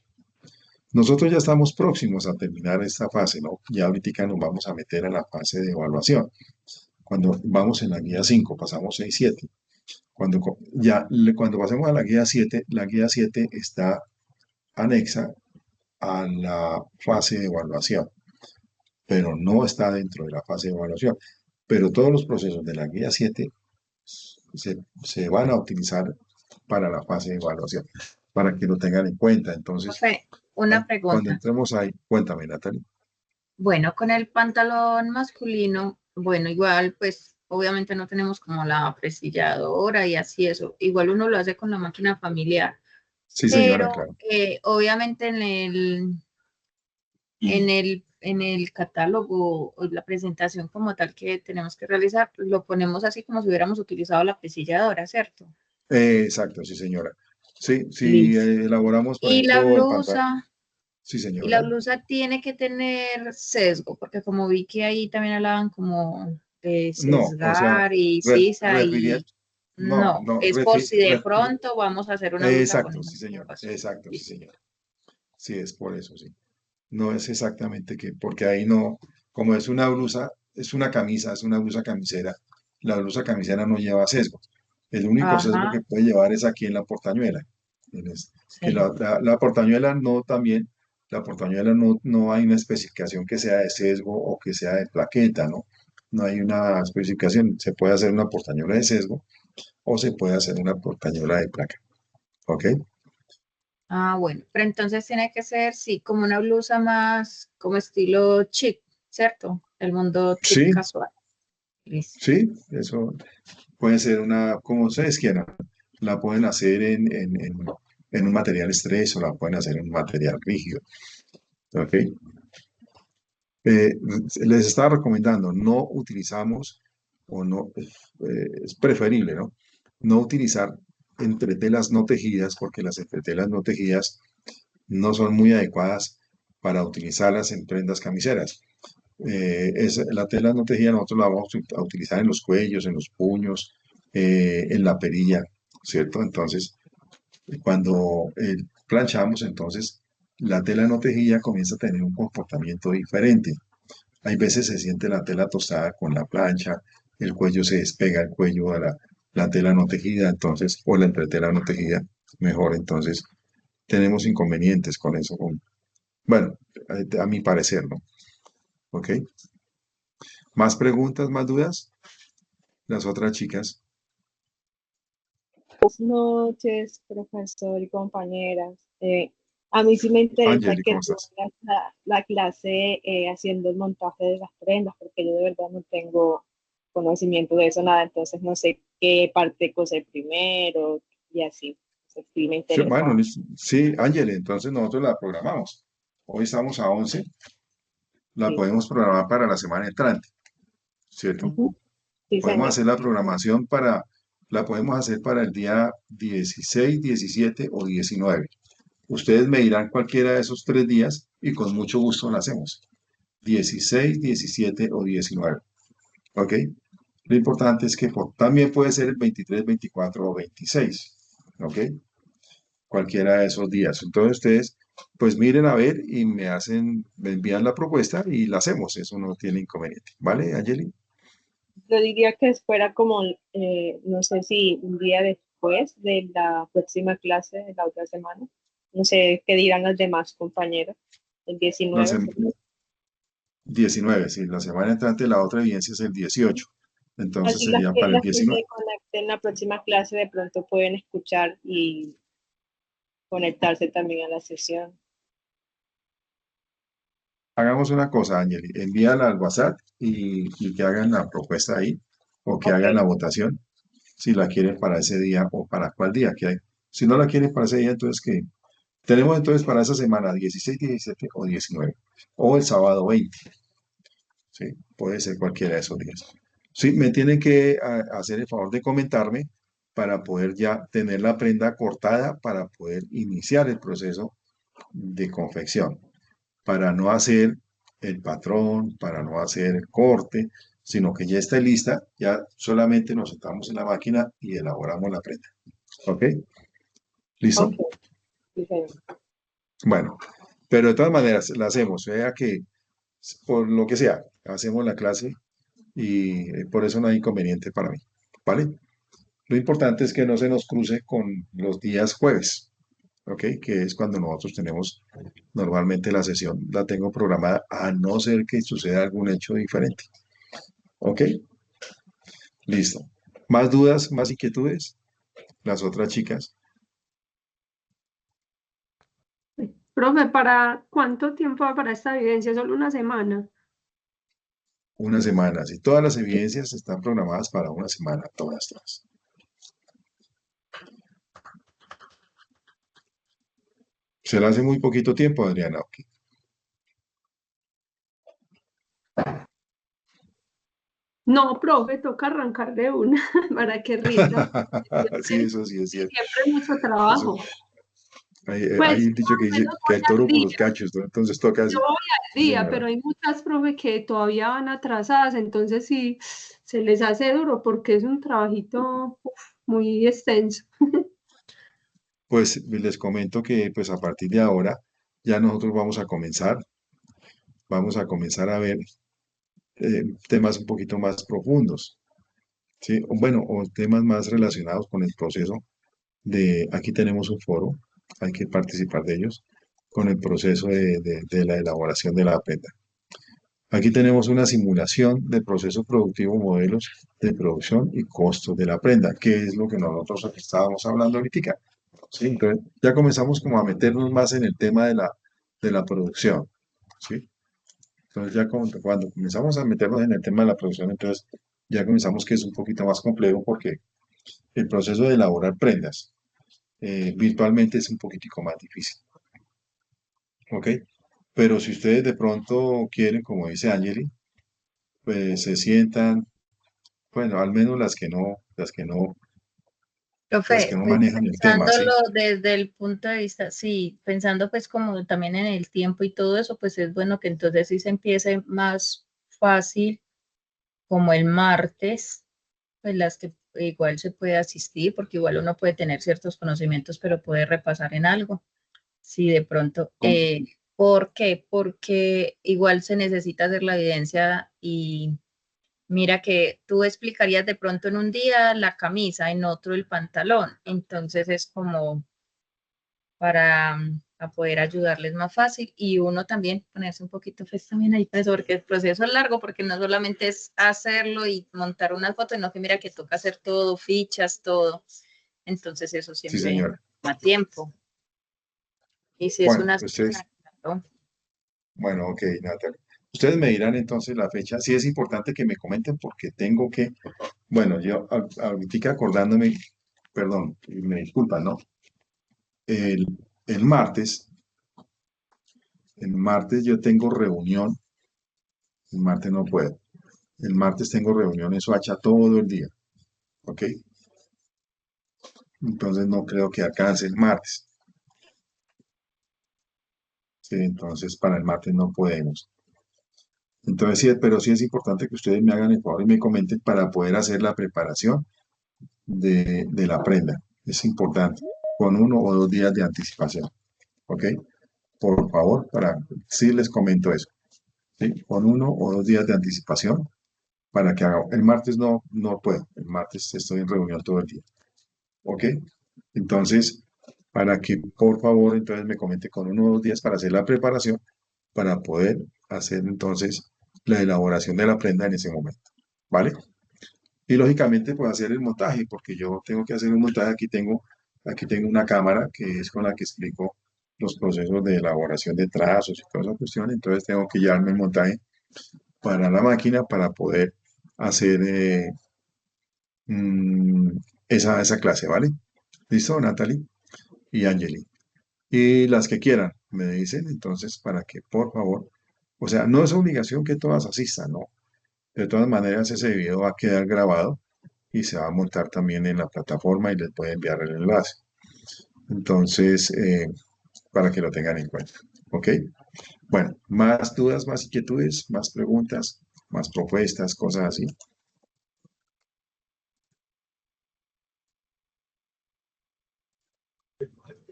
Nosotros ya estamos próximos a terminar esta fase, ¿no? Ya ahorita nos vamos a meter a la fase de evaluación. Cuando vamos en la guía 5 pasamos 6 7. Cuando pasemos a la guía 7 está anexa a la fase de evaluación, pero no está dentro de la fase de evaluación. Pero todos los procesos de la guía 7 se van a utilizar para la fase de evaluación, para que lo tengan en cuenta. Entonces, Profe, una cuando pregunta. entremos ahí, cuéntame, Natalie. Bueno, con el pantalón masculino, bueno, igual, pues obviamente no tenemos como la presilladora y así eso. Igual uno lo hace con la máquina familiar, Sí, señora, pero claro. obviamente en el catálogo o la presentación como tal que tenemos que realizar, lo ponemos así como si hubiéramos utilizado la presilladora, ¿cierto? Exacto, sí, señora. Sí, si Listo. elaboramos, por Y la ejemplo, el pantalón. blusa, Sí, y la señora. blusa tiene que tener sesgo, porque como vi que ahí también hablaban como de No, o sea, sesgar y re- sisa refiría- y no, no, no, es por si de pronto vamos a hacer una blusa con exacto, esa sí, señora. situación. Exacto, sí, Listo. señora. Sí, es por eso, sí. No es exactamente porque ahí no, como es una blusa, es una camisa, es una blusa camisera, la blusa camisera no lleva sesgo. El único sesgo que Ajá, puede llevar es aquí en la portañuela. Que sí. la portañuela no también, la portañuela no hay una especificación que sea de sesgo o que sea de plaqueta, ¿no? No hay una especificación. Se puede hacer una portañuela de sesgo o se puede hacer una portañuela de placa, ¿ok? Ah, bueno, pero entonces tiene que ser, sí, como una blusa más como estilo chic, ¿cierto? El mundo chic Sí, casual. Listo. sí, eso puede ser como ustedes quieran. La pueden hacer en un material estrés o la pueden hacer en un material rígido, ¿ok? Les estaba recomendando, no utilizamos o no, es preferible, ¿no? No utilizar entretelas no tejidas porque las entretelas no tejidas no son muy adecuadas para utilizarlas en prendas camiseras. La tela no tejida nosotros la vamos a utilizar en los cuellos, en los puños, en la perilla, ¿cierto? Entonces, cuando planchamos, entonces la tela no tejida comienza a tener un comportamiento diferente. Hay veces se siente la tela tostada con la plancha, el cuello se despega el cuello a la tela no tejida, entonces, o la entretela no tejida, mejor, entonces tenemos inconvenientes con eso. Bueno, a mi parecer, ¿no? ¿Ok? ¿Más preguntas, más dudas? Las otras chicas. Buenas noches, profesor y compañeras. A mí sí me interesa Angeli, que ¿cómo tú estás? hagas la clase haciendo el montaje de las prendas, porque yo de verdad no tengo conocimiento de eso, nada, entonces no sé qué parte coser primero y así. Entonces, sí me Sí, bueno, interesa. sí, Ángel, entonces nosotros la programamos. Hoy estamos a 11, la Sí. podemos programar para la semana entrante, ¿cierto? Ujú. Sí, Podemos señor. hacer la programación la podemos hacer para el día 16, 17 o 19. Ustedes me dirán cualquiera de esos 3 días y con mucho gusto la hacemos. 16, 17 o 19, ¿ok? Lo importante es que también puede ser el 23, 24 o 26, ¿ok? Cualquiera de esos días. Entonces ustedes, pues miren a ver y me envían la propuesta y la hacemos. Eso no tiene inconveniente. ¿Vale, Angeli? Yo diría que fuera como, no sé si un día después de la próxima clase de la otra semana. No sé qué dirán los demás compañeros. El La 19 sem- sería. 19, sí, la semana entrante la otra evidencia es el 18. Entonces Así sería para el las que 19. se conecten en la próxima clase de pronto pueden escuchar y conectarse también a la sesión. Hagamos una cosa, Angeli, envíala al WhatsApp y que hagan la propuesta ahí o que Ok, hagan la votación si la quieren para ese día o para cuál día que hay. Si no la quieren para ese día, entonces que tenemos entonces para esa semana 16, 17 o 19 o el sábado 20. Sí, puede ser cualquiera de esos días. Sí, me tienen que hacer el favor de comentarme para poder ya tener la prenda cortada para poder iniciar el proceso de confección, para no hacer el patrón, para no hacer el corte, sino que ya esté lista, ya solamente nos sentamos en la máquina y elaboramos la prenda. ¿Ok? ok, ¿Listo? sí, señor. Bueno, pero de todas maneras la hacemos, vea que por lo que sea, hacemos la clase y por eso no hay inconveniente para mí, ¿vale? Lo importante es que no se nos cruce con los días jueves, ¿ok? Que es cuando nosotros tenemos normalmente la sesión, la tengo programada, a no ser que suceda algún hecho diferente, ¿ok? Listo. ¿Más dudas, más inquietudes? Las otras chicas, Profe, ¿para cuánto tiempo va para esta evidencia? ¿Solo una semana? una semana. Si todas las evidencias están programadas para una semana, todas, todas. Se la hace muy poquito tiempo, Adriana, ¿ok? No, profe, toca arrancar de una para que rinda. Sí, Siempre, eso sí es cierto. siempre mucho Eso, trabajo. hay Pues un dicho que más o dice menos que voy el al toro por los día. cachos, ¿no? Entonces toca Yo así. voy al Sí, día, pero señora. hay muchas, profe, que todavía van atrasadas, entonces sí, se les hace duro porque es un trabajito muy extenso. Pues les comento que pues a partir de ahora ya nosotros vamos a comenzar a ver temas un poquito más profundos, ¿sí? O bueno, o temas más relacionados con el proceso aquí tenemos un foro, hay que participar de ellos, con el proceso de la elaboración de la prenda. Aquí tenemos una simulación del proceso productivo, modelos de producción y costos de la prenda, que es lo que nosotros estábamos hablando ahorita. ¿Sí? Entonces, ya comenzamos como a meternos más en el tema de la producción. ¿Sí? Entonces, ya cuando comenzamos a meternos en el tema de la producción, entonces ya comenzamos que es un poquito más complejo porque el proceso de elaborar prendas virtualmente es un poquitico más difícil. ¿Ok? Pero si ustedes de pronto quieren, como dice Angeli, pues se sientan, bueno, al menos las que Profe, no pues manejan el tema, ¿sí? pensándolo desde el punto de vista, sí, pensando pues como también en el tiempo y todo eso, pues es bueno que entonces sí se empiece más fácil como el martes, pues las que igual se puede asistir, porque igual uno puede tener ciertos conocimientos, pero puede repasar en algo. Sí, de pronto. ¿Cómo? ¿Por qué? Porque igual se necesita hacer la evidencia y mira que tú explicarías de pronto en un día la camisa, en otro el pantalón. Entonces es como para a poder ayudarles más fácil y uno también ponerse un poquito pues también ahí para eso, porque el proceso es largo, porque no solamente es hacerlo y montar una foto, sino que mira que toca hacer todo, fichas, todo. Entonces eso Sí, siempre señora. toma tiempo. Y si es Bueno, una ustedes, semana, claro. bueno, ok, Natalia. Ustedes me dirán entonces la fecha. Sí es importante que me comenten porque tengo que, bueno, yo ahorita acordándome, perdón, me disculpan, ¿no? El, el martes, el martes yo tengo reunión, el martes no puedo. El martes tengo reunión en Soacha todo el día, ¿ok? Entonces no creo que alcance el martes. Sí, entonces para el martes no podemos. Entonces sí, pero sí es importante que ustedes me hagan el favor y me comenten para poder hacer la preparación de la prenda. Es importante, con 1 o 2 días de anticipación, ¿ok? Por favor, sí les comento eso, ¿sí? Con 1 o 2 días de anticipación para que haga. El martes no puedo, el martes estoy en reunión todo el día, ¿ok? Entonces, para que por favor entonces me comente con 1 o 2 días para hacer la preparación, para poder hacer entonces la elaboración de la prenda en ese momento, ¿vale? Y lógicamente pues hacer el montaje, porque yo tengo que hacer el montaje, aquí tengo una cámara que es con la que explico los procesos de elaboración de trazos y toda esa cuestión, entonces tengo que llevarme el montaje para la máquina para poder hacer mm, esa clase, ¿vale? ¿Listo, Natalie y Angeli? Y las que quieran, me dicen, entonces, para que por favor, o sea, no es obligación que todas asistan, ¿no? De todas maneras, ese video va a quedar grabado y se va a montar también en la plataforma y les voy a enviar el enlace. Entonces, para que lo tengan en cuenta. ¿Ok? Bueno, más dudas, más inquietudes, más preguntas, más propuestas, cosas así.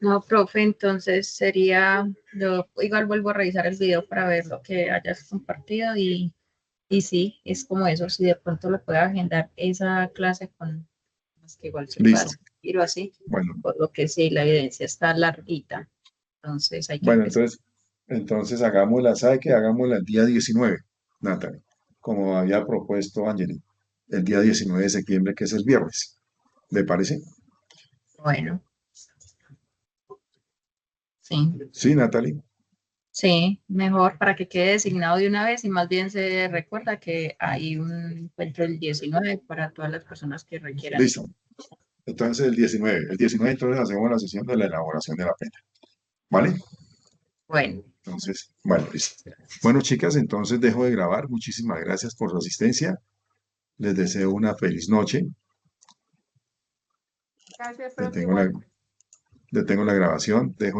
No, profe, entonces sería, yo igual vuelvo a revisar el video para ver lo que hayas compartido y sí, es como eso, si de pronto lo puedo agendar esa clase con las que igual se puede Listo. hacer o así, Bueno, por lo que sí, la evidencia está larguita, entonces hay que bueno, empezar. entonces hagámosla, ¿sabe qué? Hagámosla el día 19, Natalie, como había propuesto Angeli, el día 19 de septiembre, que es el viernes. ¿Le parece? Bueno, sí, Sí, Natalie. sí, mejor para que quede designado de una vez y más bien se recuerda que hay un encuentro el 19 para todas las personas que requieran. Listo. Entonces el 19 entonces hacemos la sesión de la elaboración de la prenda. ¿Vale? Bueno, Entonces, bueno, listo. Bueno, chicas, entonces dejo de grabar. Muchísimas gracias por su asistencia. Les deseo una feliz noche. Gracias, profe, Detengo la, igual. detengo la grabación. Dejo de